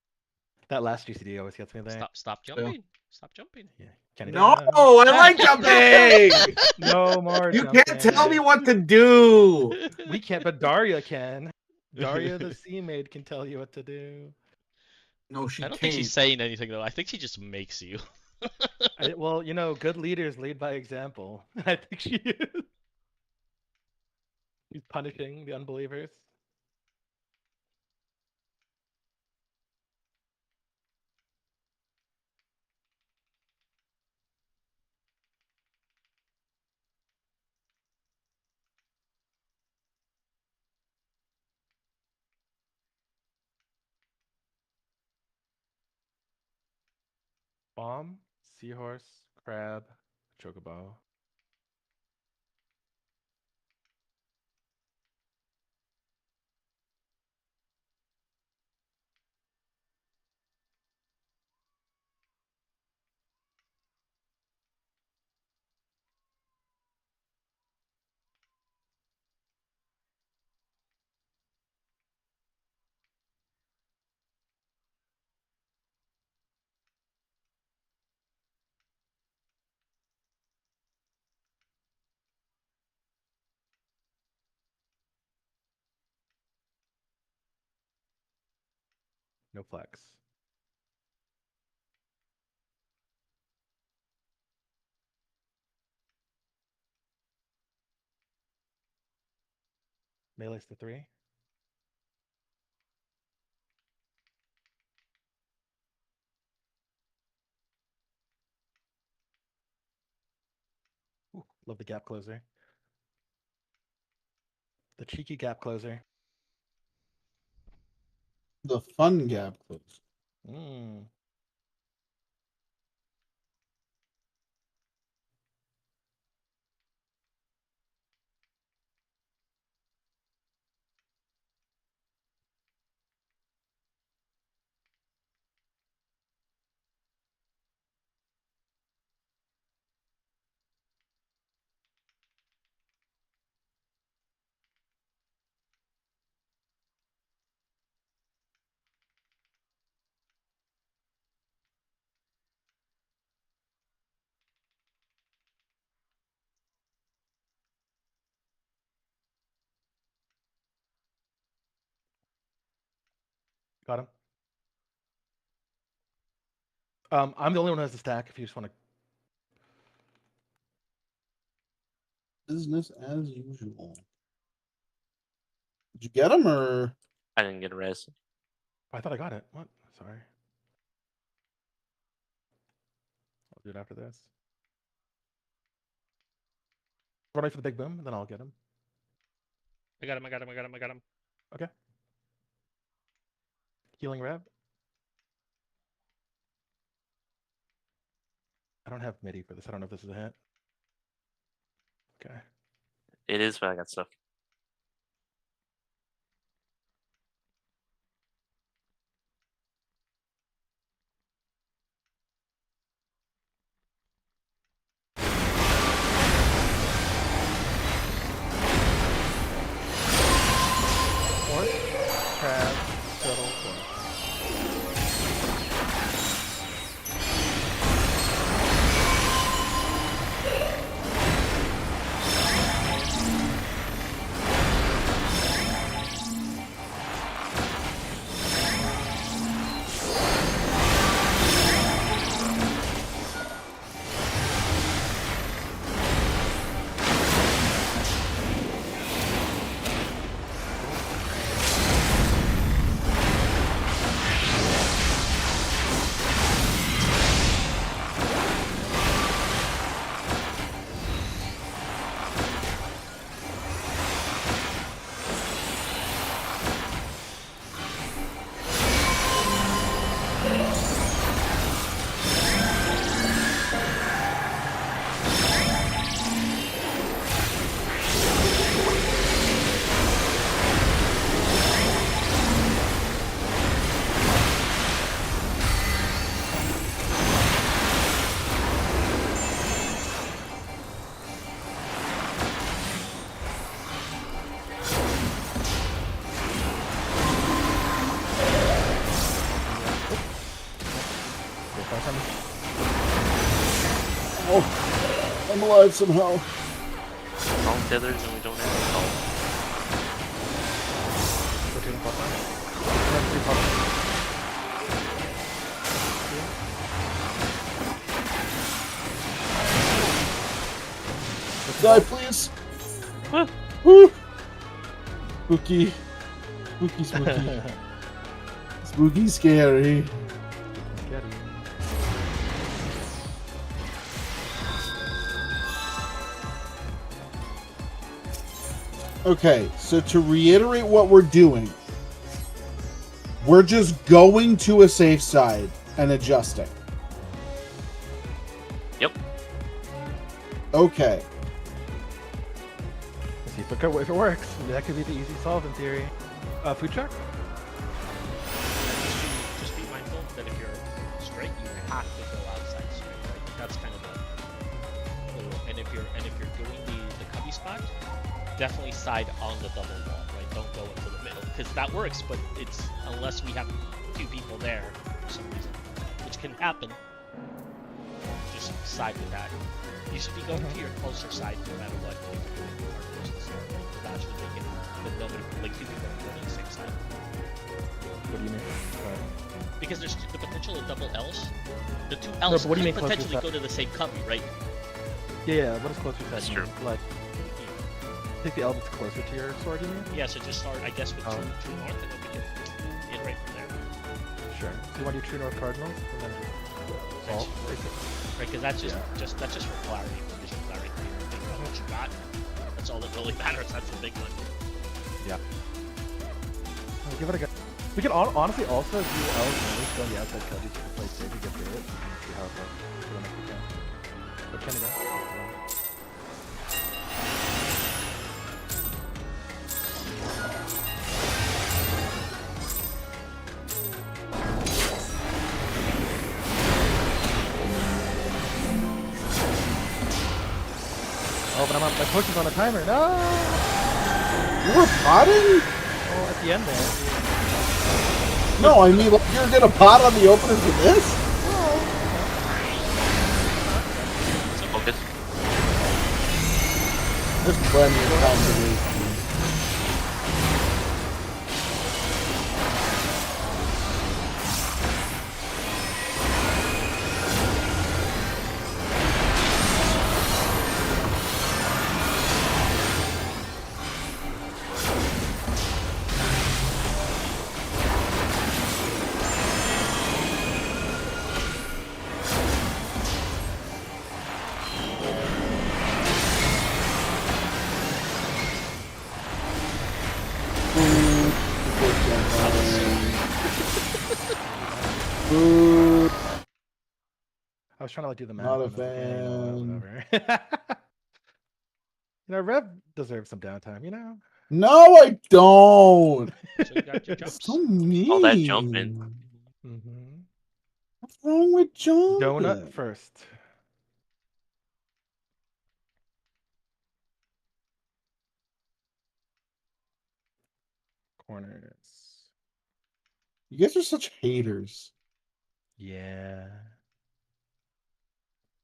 That last GCD always gets me there. Stop jumping. Stop jumping. Yeah. Kenny No, down. I like jumping. No more You jumping. can't tell me what to do. We can't, but Daria can. Daria the Sea Maid can tell you what to do. No, she I don't can't. think she's saying anything though. I think she just makes you. Well, you know, good leaders lead by example. I think she is. She's punishing the unbelievers. Bomb, seahorse, crab, chocobo. No flex. Melee's the 3. Ooh, love the gap closer. The cheeky gap closer. The fun gap close. Mm. Got him. I'm the only one who has the stack. If you just want to, Business as usual. Did you get him or? I didn't get a res. I thought I got it. What? Sorry. I'll do it after this. Run for the big boom, then I'll get him. I got him. I got him. I got him. I got him. Okay. Healing rev. I don't have MIDI for this. I don't know if this is a hit. Okay. It is, but I got stuff. Horse, crab, turtle, horse. Oh, I'm alive somehow. All tethers and we don't have any call. Rotating plus line. Die, please. Woo. Spooky. Spooky, spooky. Spooky, scary. Okay, so to reiterate what we're doing, we're just going to a safe side and adjusting. Yep. Okay. See if it works. That could be the easy solve in theory. Food truck? Just be mindful that if you're straight, you have to go outside straight. Right? That's kind of the little. And if you're doing the cubby spot, definitely side on the double wall. Right? Don't go into the middle because that works. But it's unless we have 2 people there for some reason, which can happen. Just side with that. You should be going to your closer side no matter what. If you're doing hard versus hard. faster they can, but nobody, like two people are on the same side. What do you mean? Because there's the potential of double L's. The two No, L's but what do you could mean closer potentially side? go to the same cubby, right? Yeah, what is closer to that? That's mean? true. Like, take the L that's closer to your sword, you mean? Yeah, so just start, I guess, with Oh. true north, and then we can iterate from there. Sure. So you want to do True North Cardinals? And then solve, basically? Right, because that's that's just for clarity, for visual clarity. Think about what you got. That's all that really matters. That's the big one. Well, give it a go. We can honestly also do L and go on the outside cut. You can play safe to get through it. You can see how it goes. So then we can. But can you go? Oh, but my potion's on a timer. No! You were potting? Oh, at the end there. No, I mean, like, you're gonna pot on the opener for this? Focus. There's plenty of time to waste. Boo. I was trying to like do the math. Not a and I was like, fan. whatever. You know, Rev deserves some downtime. You know. No, I don't. So you got your jumps. So mean. All that jumping. Mm-hmm. What's wrong with John? Donut first. Corners. You guys are such haters. Yeah.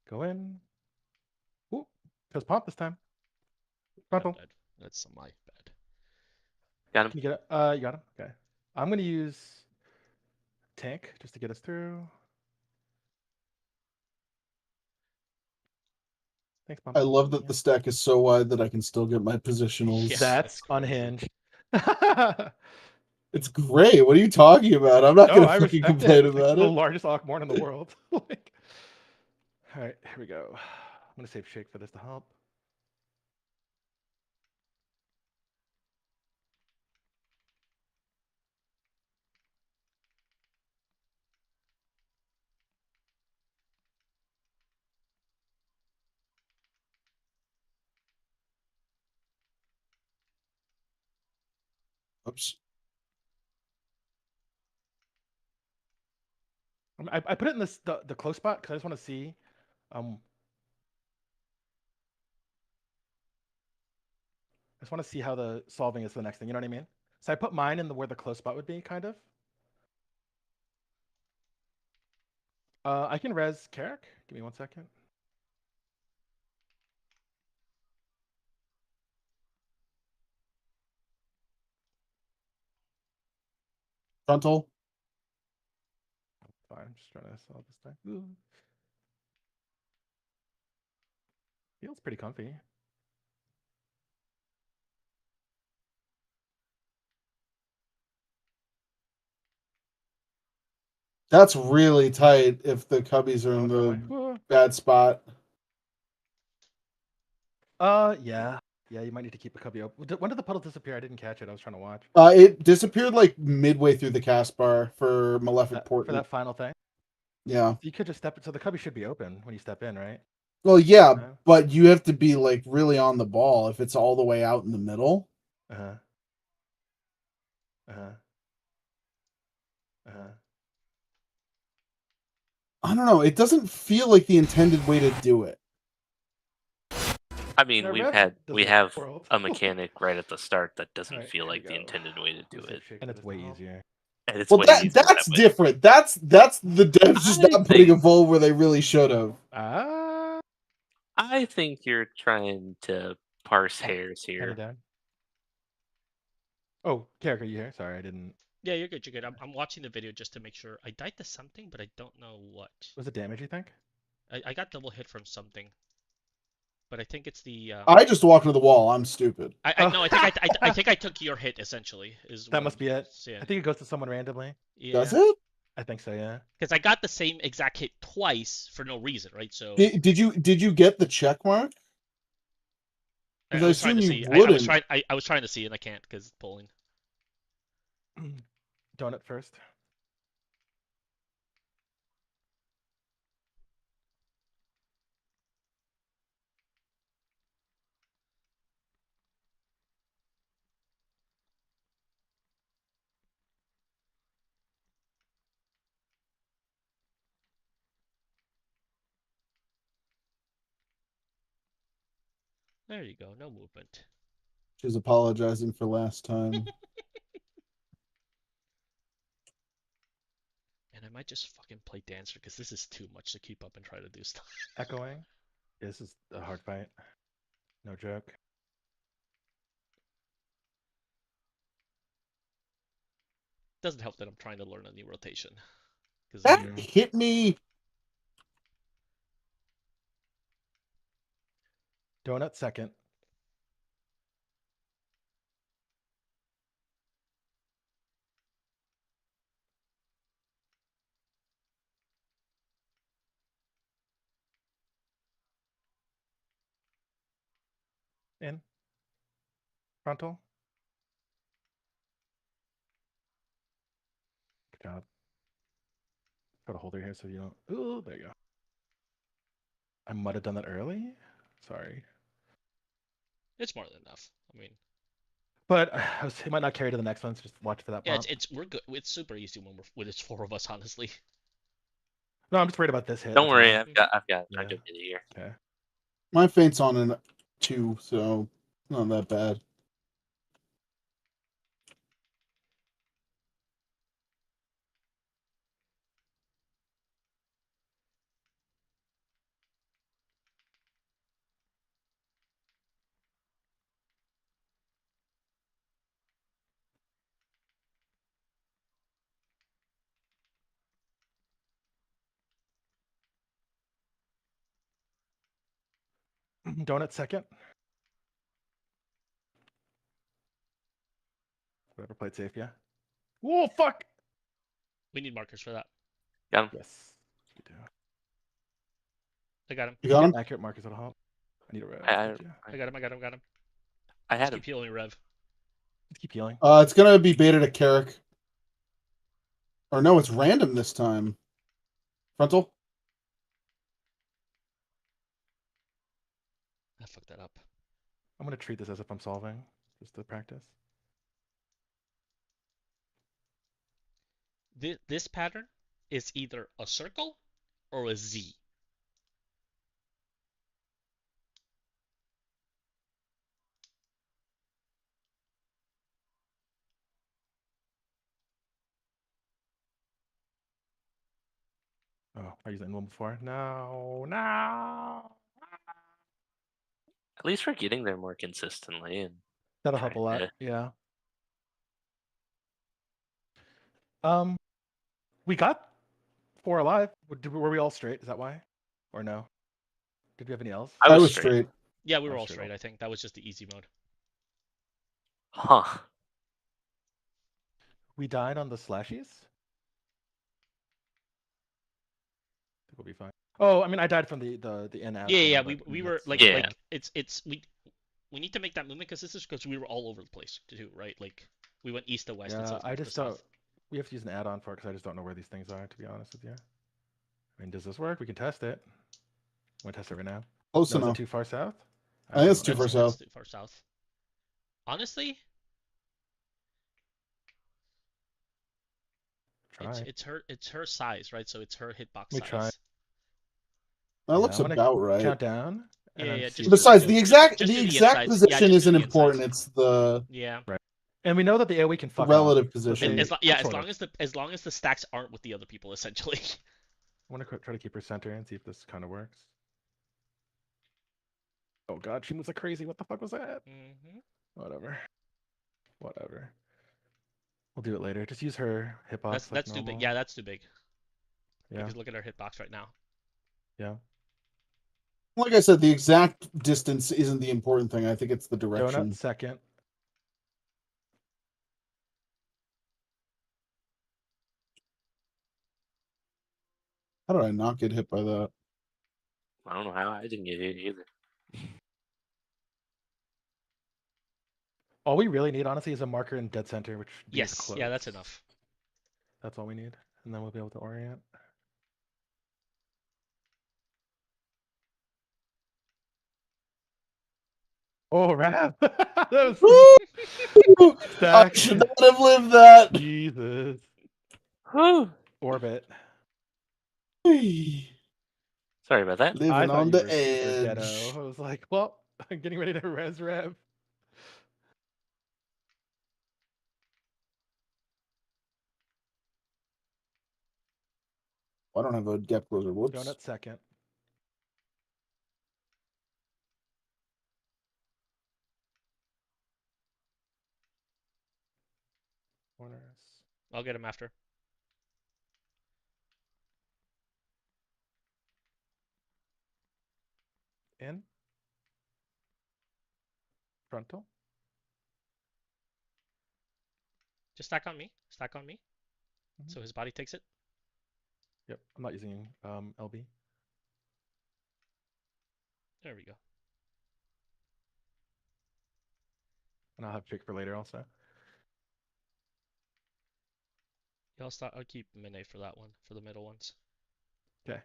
Go in. Ooh, because pop this time. Frontal. Bad. That's my bad. Got him. Can you get it? You got him? Okay. I'm gonna use tank just to get us through. Thanks, Pump. I love that the stack is so wide that I can still get my positionals. Yeah. That's That's crazy. unhinged. It's great. What are you talking about? I'm not No, gonna I fucking respect complain it. It's like about the it. largest Akmorn in the world. Like, all right, here we go. I'm gonna save Shake for this to help. Oops. I put it in this the close spot because I just want to see. I just want to see how the solving is the next thing. You know what I mean? So I put mine in the where the close spot would be, kind of. I can res Carrick. Give me 1 second. Frontal. Fine, I'm just trying to solve this thing. Ooh. Feels pretty comfy. That's really tight if the cubbies are in Oh, the no way. bad spot. Yeah. Yeah, you might need to keep a cubby open. When did the puddle disappear? I didn't catch it. I was trying to watch. It disappeared like midway through the cast bar for Malefic For Portent. that final thing. Yeah. You could just step it. So the cubby should be open when you step in, right? Well, yeah, Yeah. but you have to be like really on the ball if it's all the way out in the middle. Uh-huh. Uh-huh. Uh-huh. I don't know. It doesn't feel like the intended way to do it. I mean, Yeah, we Rev doesn't have world. a mechanic right at the start that doesn't Alright, feel here we like the go. intended way to do Let's save it, Shake and for it's this Oh. to Uh-huh. help. Oh. easier. and it's Well, way easier that's that way. different. That's the devs just I not putting a think- vote where they really should have. Ah, I think you're trying to parse hairs hand it here. down. Oh, Carrick, are you here? Sorry, I didn't. Yeah, you're good. You're good. I'm watching the video just to make sure. I died to something, but I don't know what. Was it damage, you think? I got double hit from something, but I think it's the. I just walked into the wall. I'm stupid. I Oh. no. I think I think I took your hit essentially. Is That what must I'm be it. saying. I think it goes to someone randomly. Yeah. Does it? I think so, yeah. Because I got the same exact hit twice for no reason, right? So Did you get the check mark? I I was trying assume to you see. I was wouldn't. trying. I was trying to see, and I can't because it's pulling. Donut first. There you go. No movement. She's apologizing for last time. And I might just fucking play Dancer because this is too much to keep up and try to do stuff. Echoing. This is a hard fight. No joke. Doesn't help that I'm trying to learn a new rotation. Because That Mm. hit me. Donut second. In. Frontal. Good job. Put a holder here so you don't. Ooh, there you go. I might have done that early. Sorry. it's more than enough. I mean, But it might not carry to the next one, so just watch for that yeah, pop. it's we're good. It's super easy when it's 4 of us, honestly. No, I'm just worried about this hit. Don't that's worry, all. I've got Yeah. a good bit here. Okay. My feint's on in 2, so not that bad. Donut second. Whatever, played safe, yeah. Whoa, fuck! We need markers for that. Got him. Yes. We do. I got him. You got him? Accurate markers that'll help. I need a rev. I- Thank you. I got him. I got him. Got him. I had Just him. keep healing Rev. Let's keep healing. It's gonna be beta to Carrick. Or no, it's random this time. Frontal? I fucked that up. I'm gonna treat this as if I'm solving, just to practice. This pattern is either a circle or a Z. Oh, I used that in one before. No, no. At least we're getting there more consistently, and That'll help a lot. Kinda. Yeah. We got 4 alive. Were we all straight? Is that why? Or no? Did we have any else? I was straight. Yeah, we were Oh, all straight straight. up. I think that was just the easy mode. Huh. We died on the slashies. I think we'll be fine. Oh, I mean, I died from the in out. Yeah, thing, yeah. but, We I mean, were that's- like Yeah. like it's we need to make that movement because this is because we were all over the place too, right? Like we went east to west and Yeah, south I north to just don't. south. We have to use an add-on for it because I just don't know where these things are. To be honest with you. I mean, does this work? We can test it. Want to test it right now? Close No, is it enough. too far south? I think it's don't too know. far That's south. too far south. Honestly, Try. it's her size, right? So it's her hitbox Let me size. try. That looks I'm gonna about right. Count down. And Yeah, then yeah, see just if Besides, it the goes- exact just the do the exact insides. Yeah, position just do isn't the important. insides. It's the Yeah. And we know that the AoE can fuck relative off, so position. they- As sort long of. as long as the stacks aren't with the other people, essentially. I want to try to keep her center and see if this kind of works. Oh god, she moves like crazy. What the fuck was that? hmm Whatever. Whatever. We'll do it later. Just use her hitbox. That's too big. Yeah, that's too big. Yeah. Because look at our hitbox right now. Yeah. Like I said, the exact distance isn't the important thing. I think it's the direction. Donut second. How did I not get hit by that? I don't know how I didn't get hit either. All we really need, honestly, is a marker in dead center, which is Yes. close. Yeah, that's enough. That's all we need, and then we'll be able to orient. Oh, Rav! That was Woo! I stacked. should not have lived that. Jesus. Whew. Orbit. Living Sorry about that. I thought on you the were super ghetto. edge. I was like, well, I'm getting ready to res Rev. I don't have a gap closer. Whoops. Donut second. Corners. I'll get him after. In. Frontal. Just stack on me. Stack on me. Mhm. So his body takes it. Yep. I'm not using LB. There we go. And I'll have trick for later also. Yeah, I'll keep Mine for that one, for the middle ones. Okay.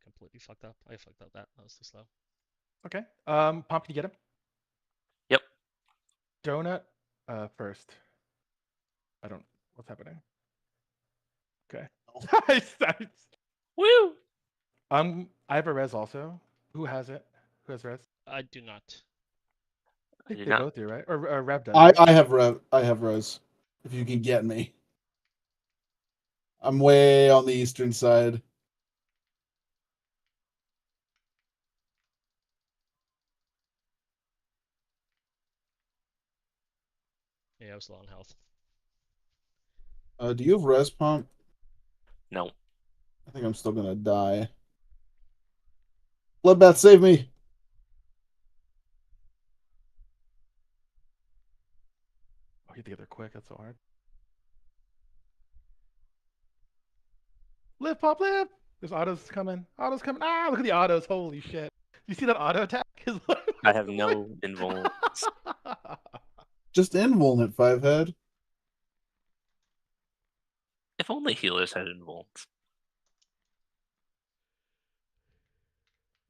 Completely fucked up. I fucked up that. That was too slow. Okay. Pomp, can you get him? Yep. Donut first. I don't. What's happening? Okay. Nice, nice. Woo! I have a res also. Who has it? Who has res? I do not. I think do they not. both do, right? Or Rev does. I right? have rev. I have res. If you can get me, I'm way on the eastern side. Yeah, I was low on health. Do you have res pump? No. I think I'm still gonna die. Bloodbath, save me! Oh, you have to get there quick. That's so hard. Live, Pop, live! There's autos coming. Autos coming. Ah, look at the autos. Holy shit. You see that auto attack? I have no invuln. Just invuln it, 5-head. If only healers had invulns.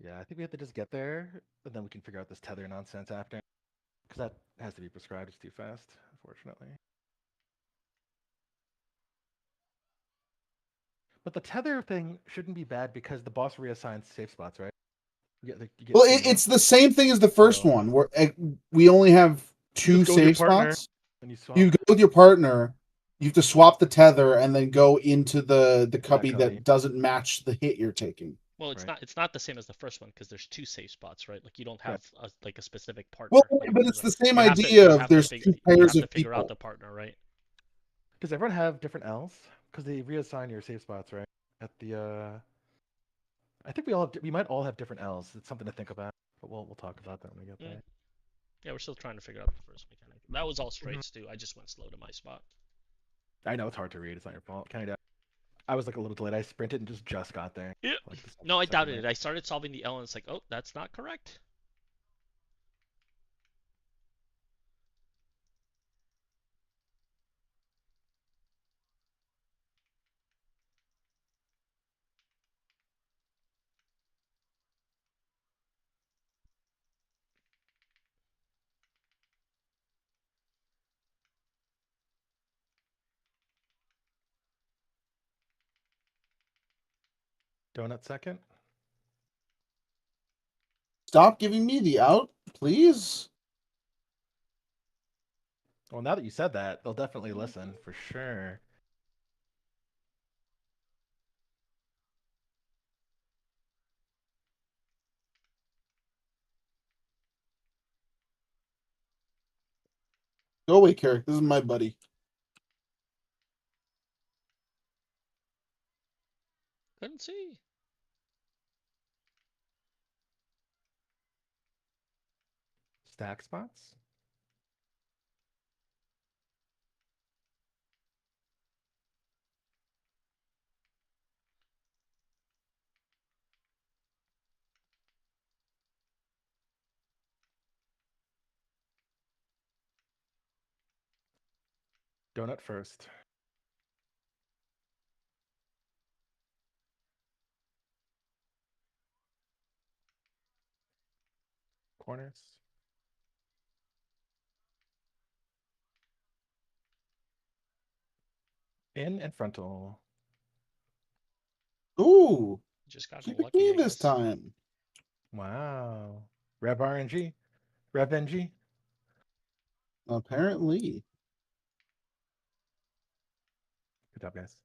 Yeah, I think we have to just get there, and then we can figure out this tether nonsense after. Because that has to be prescribed. It's too fast, unfortunately. But the tether thing shouldn't be bad because the boss reassigns safe spots, right? You get Well, two, it's the same thing as the first So- one, where we only have two just go with your safe partner. spots. and you swap. You go with your partner. You have to swap the tether and then go into the cubby cubby. that doesn't match the hit you're taking. Well, it's Right. not the same as the first one because there's two safe spots, right? Like you don't have a specific partner. Well, like, but it's the same you have to- idea you of have to there's fig- two you have pairs to of figure out people. the partner, right? Does everyone have different L's? Because they reassign your safe spots, right? At the I think we might all have different L's. It's something to think about, but we'll talk about that when we get there. Yeah, we're still trying to figure out the first mechanic. That was all straights too. I just went slow to my spot. I know it's hard to read. It's not your fault. I was like a little delayed. I sprinted and just got there. Yeah. Like the No, I second doubted minute. it. I started solving the L and it's like, oh, that's not correct. Donut second. stop giving me the out, please? Well, now that you said that, they'll definitely listen for sure. Go away, Carrick. This is my buddy. Couldn't see. Stack spots. Donut first. Corners. In and frontal. Ooh, Just got keep it lucky, me I this guess. time. Wow. Rev RNG. Rev NG. Apparently. Good job, guys.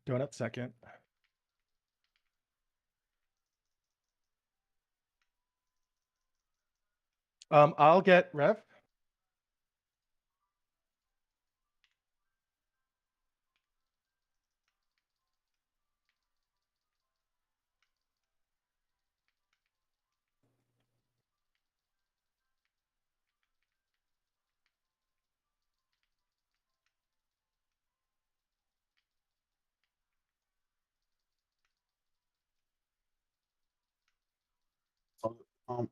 Donut second. I'll get Rev. Um,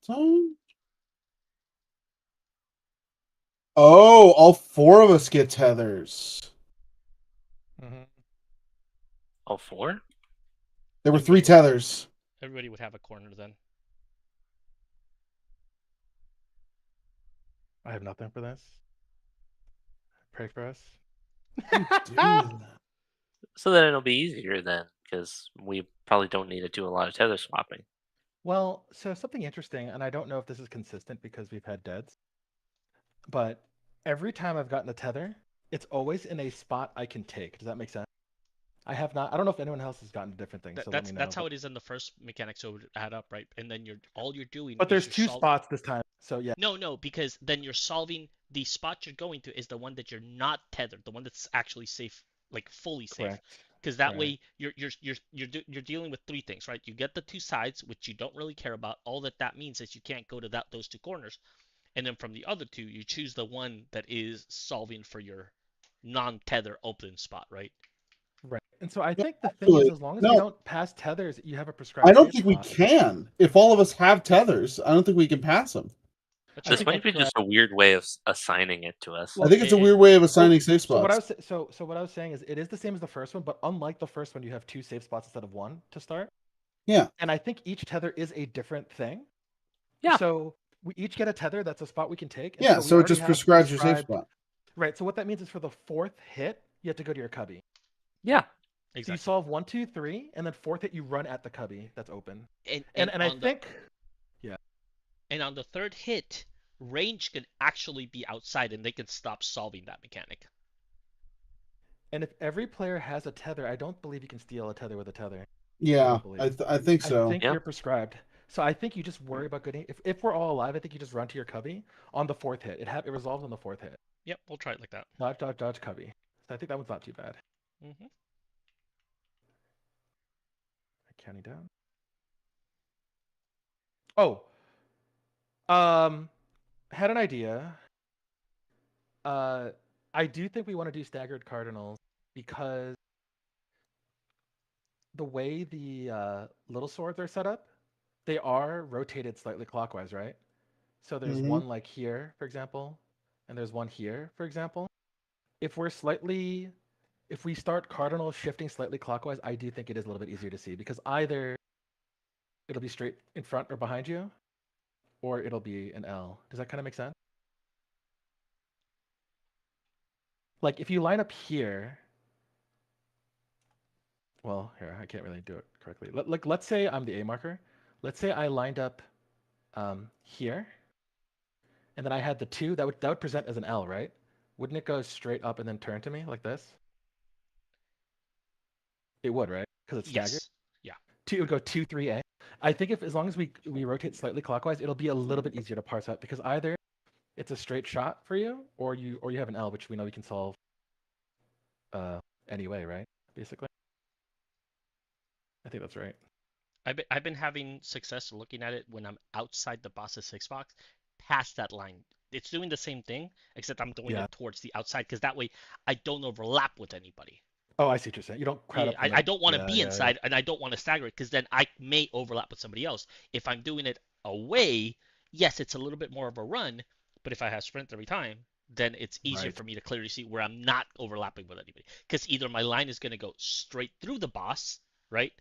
time? Oh, all four of us get tethers. Mm-hmm. All four? There were 3 tethers. Everybody would have a corner then. I have nothing for this. Pray for us. Dude. So then it'll be easier then, because we probably don't need to do a lot of tether swapping. Well, so something interesting, and I don't know if this is consistent because we've had deads, but every time I've gotten a tether, it's always in a spot I can take. Does that make sense? I have not. I don't know if anyone else has gotten a different thing, so let me know. That's how but- it is in the first mechanic, so it would add up, right? And then all you're doing But is there's you're 2 spots this time, so yeah. No, because then you're solving the spot you're going to is the one that you're not tethered, the one that's actually safe, like fully safe. Correct. Because that Right. way you're dealing with 3 things, right? You get the 2 sides, which you don't really care about. All that means is you can't go to those 2 corners, and then from the other 2, you choose the one that is solving for your non-tether open spot, right? Right. And so I think the thing actually, is, as long as no. we don't pass tethers, you have a prescribed. I don't safe think we spot. can. If all of us have tethers, I don't think we can pass them. That's I This think might that's be just correct. a weird way of assigning it to us. I think it's a it- weird way of assigning safe So what I spots. was what I was saying is it is the same as the first one, but unlike the first one, you have 2 safe spots instead of 1 to start. Yeah. And I think each tether is a different thing. Yeah. So we each get a tether that's a spot we can take. and Yeah, we so it already just have prescribes your safe prescribed- spot. Right. So what that means is for the 4th hit, you have to go to your cubby. Yeah. So you exactly. solve 1, 2, 3, and then 4th hit you run at the cubby that's open. And I on think and on the 3rd hit, range can actually be outside, and they can stop solving that mechanic. and if every player has a tether, I don't believe you can steal a tether with a tether. Yeah, believe. I think so. I think Yeah. you're prescribed. So I think you just worry about getting if we're all alive, I think you just run to your cubby on the 4th hit. It resolves on the 4th hit. Yep, we'll try it like that. Dodge, dodge, dodge, cubby. So I think that one's not too bad. Hmm. Counting down. Oh, had an idea. I do think we want to do staggered cardinals because the way the little swords are set up, they are rotated slightly clockwise, right? So there's Mhm. one like here, for example, and there's one here, for example. If we're slightly, if we start cardinal shifting slightly clockwise, I do think it is a little bit easier to see because either it'll be straight in front or behind you, or it'll be an L. Does that kind of make sense? Like if you line up here, well, here, I can't really do it correctly. Let's say I'm the A marker. Let's say I lined up here, and then I had the 2. That would present as an L, right? Wouldn't it go straight up and then turn to me like this? It would, right? Because it's staggered. Yes. Yeah. It would go 2, 3A. I think if as long as we rotate slightly clockwise, it'll be a little bit easier to parse out because either it's a straight shot for you, or you have an L, which we know we can solve anyway, right? Basically, I think that's right. I've been having success looking at it when I'm outside the boss's 6 box, past that line. It's doing the same thing, except I'm doing Yeah. it towards the outside because that way I don't overlap with anybody. Oh, I see what you're saying. You don't crowd Yeah, up. I don't want to Yeah, be yeah, inside, and I don't want to stagger it because then I may overlap with somebody else. If I'm doing it away, yes, it's a little bit more of a run, but if I have sprint every time, then it's easier Right. for me to clearly see where I'm not overlapping with anybody. Because either my line is going to go straight through the boss, right,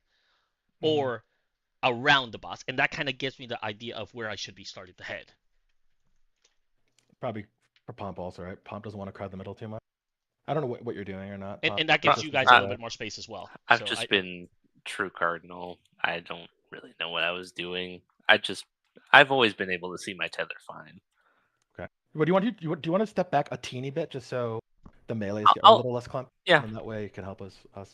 Mhm. or around the boss, and that kind of gives me the idea of where I should be starting the head. Probably for Pomp also, right? Pomp doesn't want to crowd the middle too much. I don't know what you're doing or not. And, Pomp. and that But gives just you as guys a little a- bit more space as well. I've So just been true cardinal. I don't really know what I was doing. I've always been able to see my tether fine. Okay. What do you want do you want to step back a teeny bit just so the melees get a I'll- little less clumped? yeah. And that way it can help us. All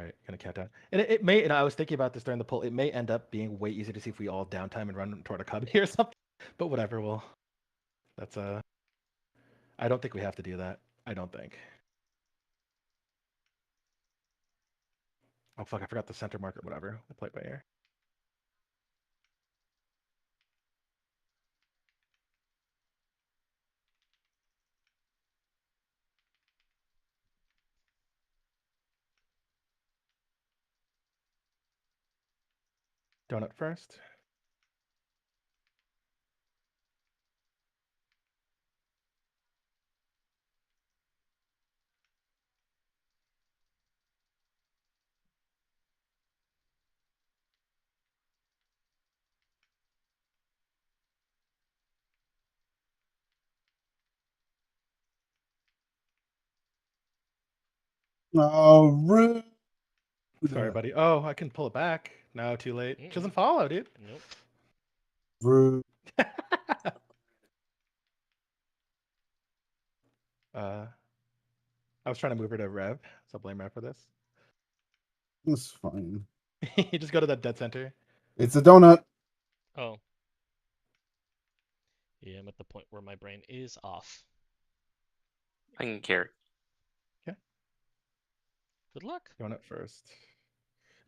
right, gonna count down. And it may, and I was thinking about this during the poll, it may end up being way easier to see if we all downtime and run toward a cubby or something. But whatever, that's I don't think we have to do that. I don't think. Oh fuck, I forgot the center marker, whatever. We'll play it by ear. Donut first. Oh, rude. Sorry, buddy. Oh, I can pull it back. No, too late. She doesn't Mm-mm. follow, dude. Nope. Rude. I was trying to move her to Rev, so blame Rev for this. It's fine. You just go to that dead center. It's a donut. Oh. Yeah, I'm at the point where my brain is off. I can carry. Good luck. Donut first.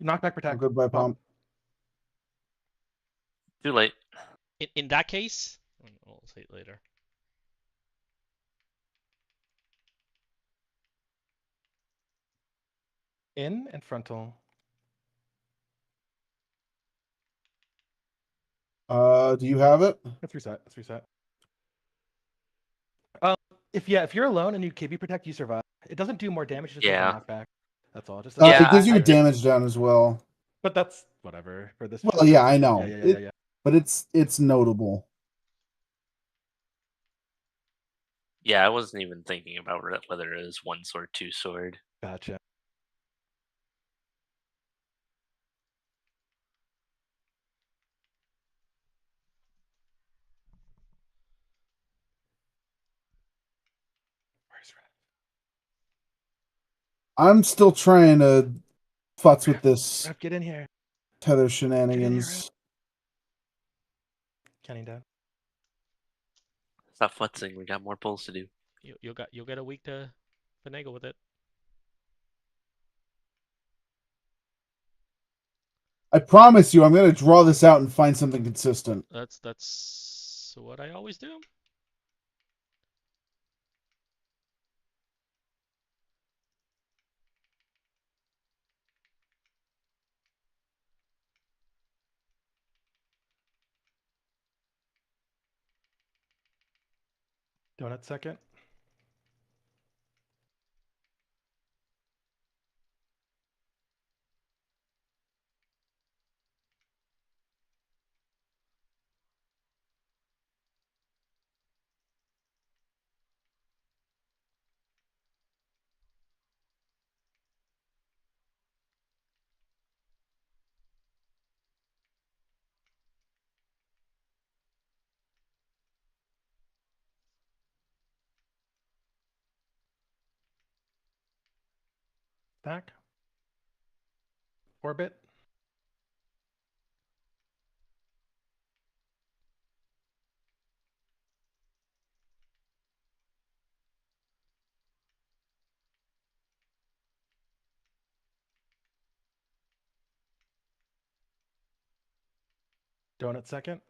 Knockback Oh, protect. goodbye, Pomp. Too late. In that case, I'll say it later. In and frontal. Do you have it? Let's reset. Let's reset. If you're alone and you KB protect, you survive. It doesn't do more damage. It just Yeah. does knockback. That's all. Just Yeah, It gives you I've been- damage down as well. But that's whatever for this. Well, yeah, I know. Yeah. But it's notable. Yeah, I wasn't even thinking about whether it was 1 sword, 2 sword. Gotcha. Where's Rev? I'm still trying to futz with this Rev, get in here. tether shenanigans. Counting down. Stop futzing. We got more polls to do. You'll get a week to finagle with it. I promise you, I'm gonna draw this out and find something consistent. That's what I always do. Donut second. Stack. Orbit. Donut second.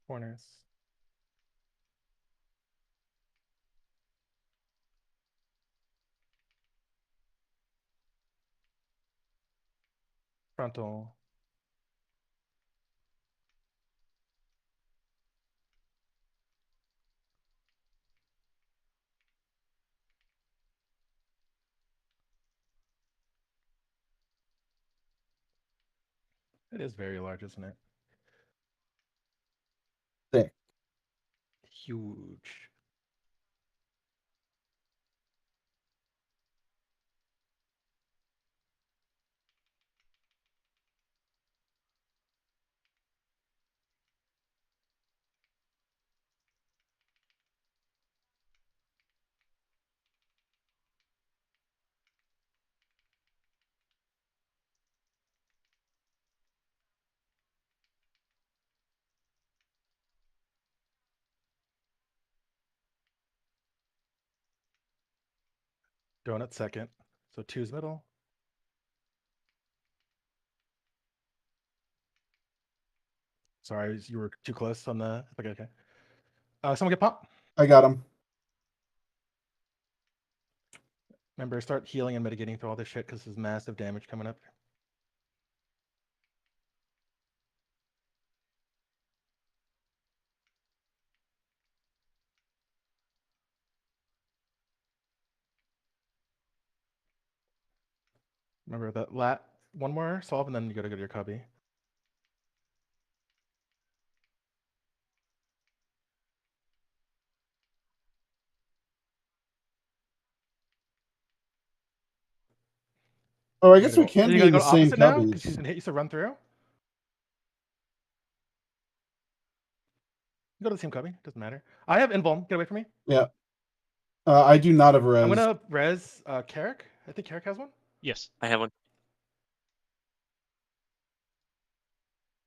Corners. Frontal. It is very large, isn't it? Thick. Huge. Donut second. So 2's middle. Sorry, you were too close on the. Okay. Someone get pop. I got him. Remember, start healing and mitigating through all this shit because there's massive damage coming up. Remember that one more solve and then you gotta go to your cubby. Oh, I You guess gotta we go- can you be gotta in go the same opposite now because she's cubbies. gonna hit you. So run through. Go to the same cubby. Doesn't matter. I have invuln. Get away from me. Yeah. I do not have res. I'm gonna res Carrick. I think Carrick has one. Yes. I have one.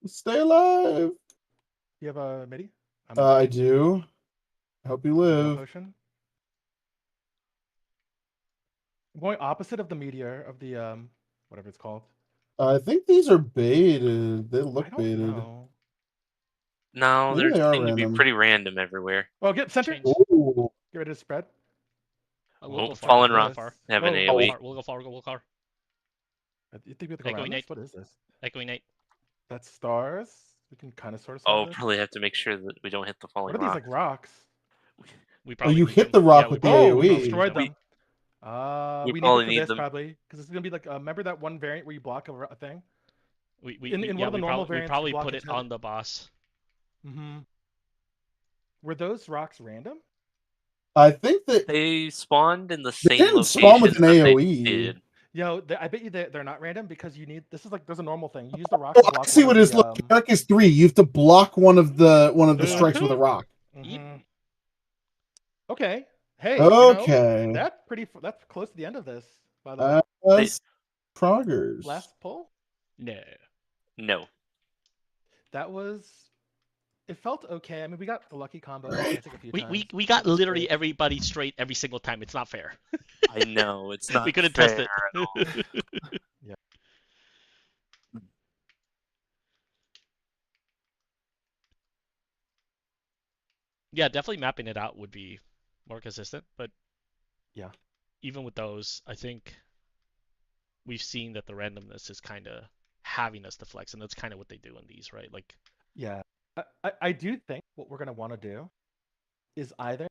Stay alive. You have a midi? I do. Help you Got live. potion. I'm going opposite of the meteor of the whatever it's called. I think these are baited. They look I don't baited. know. No, Maybe they they are seem to be random. pretty random everywhere. Well, get center. Change. Ooh. Get ready to spread. We'll Oh, go far. Fallen We'll go Rock. far. Have an Oh, We'll go AoE. far. We'll go far. We'll go far. You think we have to go Echoing around this? Knight. What is this? Echoing Knight. That's stars. We can kind of sort of Oh, solve this. probably have to make sure that we don't hit the falling What are these rock. like rocks? We Oh, probably you need hit them. the rock Yeah, we with the probably Oh, need we AoE. them. destroyed We- them. we We probably need need it for this them. probably because it's gonna be like remember that one variant where you block a thing. We In one of the normal we variants, you probably block put a it tel- on the boss. Mm-hmm. Were those rocks random? I think that They spawned in the They same didn't location. spawn with an AoE. Did. Yo, I bet you they're not random because you need. This is like there's a normal thing. You use the rock Oh, to block. I see one what of it is. the, Look, Carrick is 3. You have to block one of the strikes with a rock. Mhm. Okay. Hey. You know, Okay. that's close to the end of this. By the way, That's Proggers. last pull. No. No. That was it felt okay. I mean, we got the lucky combo I think a few We, times. we, we got It was literally great. everybody straight every single time. It's not fair. I know it's not. We couldn't fair test it. at all. Yeah, definitely mapping it out would be more consistent. But Yeah. even with those, I think we've seen that the randomness is kind of having us to flex, and that's kind of what they do in these, right? Like, Yeah. I do think what we're gonna want to do is either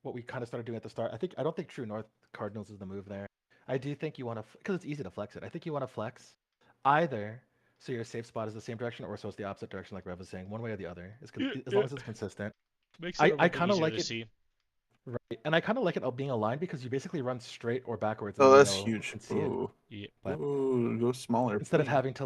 what we kind of started doing at the start. I don't think True North Cardinals is the move there. I do think you want to, because it's easy to flex it. I think you want to flex either so your safe spot is the same direction, or so it's the opposite direction, like Rev was saying. One way or the other, as long as it's consistent. makes I it a little bit kinda easier like to it- see. Right, and I kind of like it being aligned because you basically run straight or backwards. Oh, and that's you know, huge. can see it. Ooh. Yeah. But Ooh, go smaller. instead of please. having to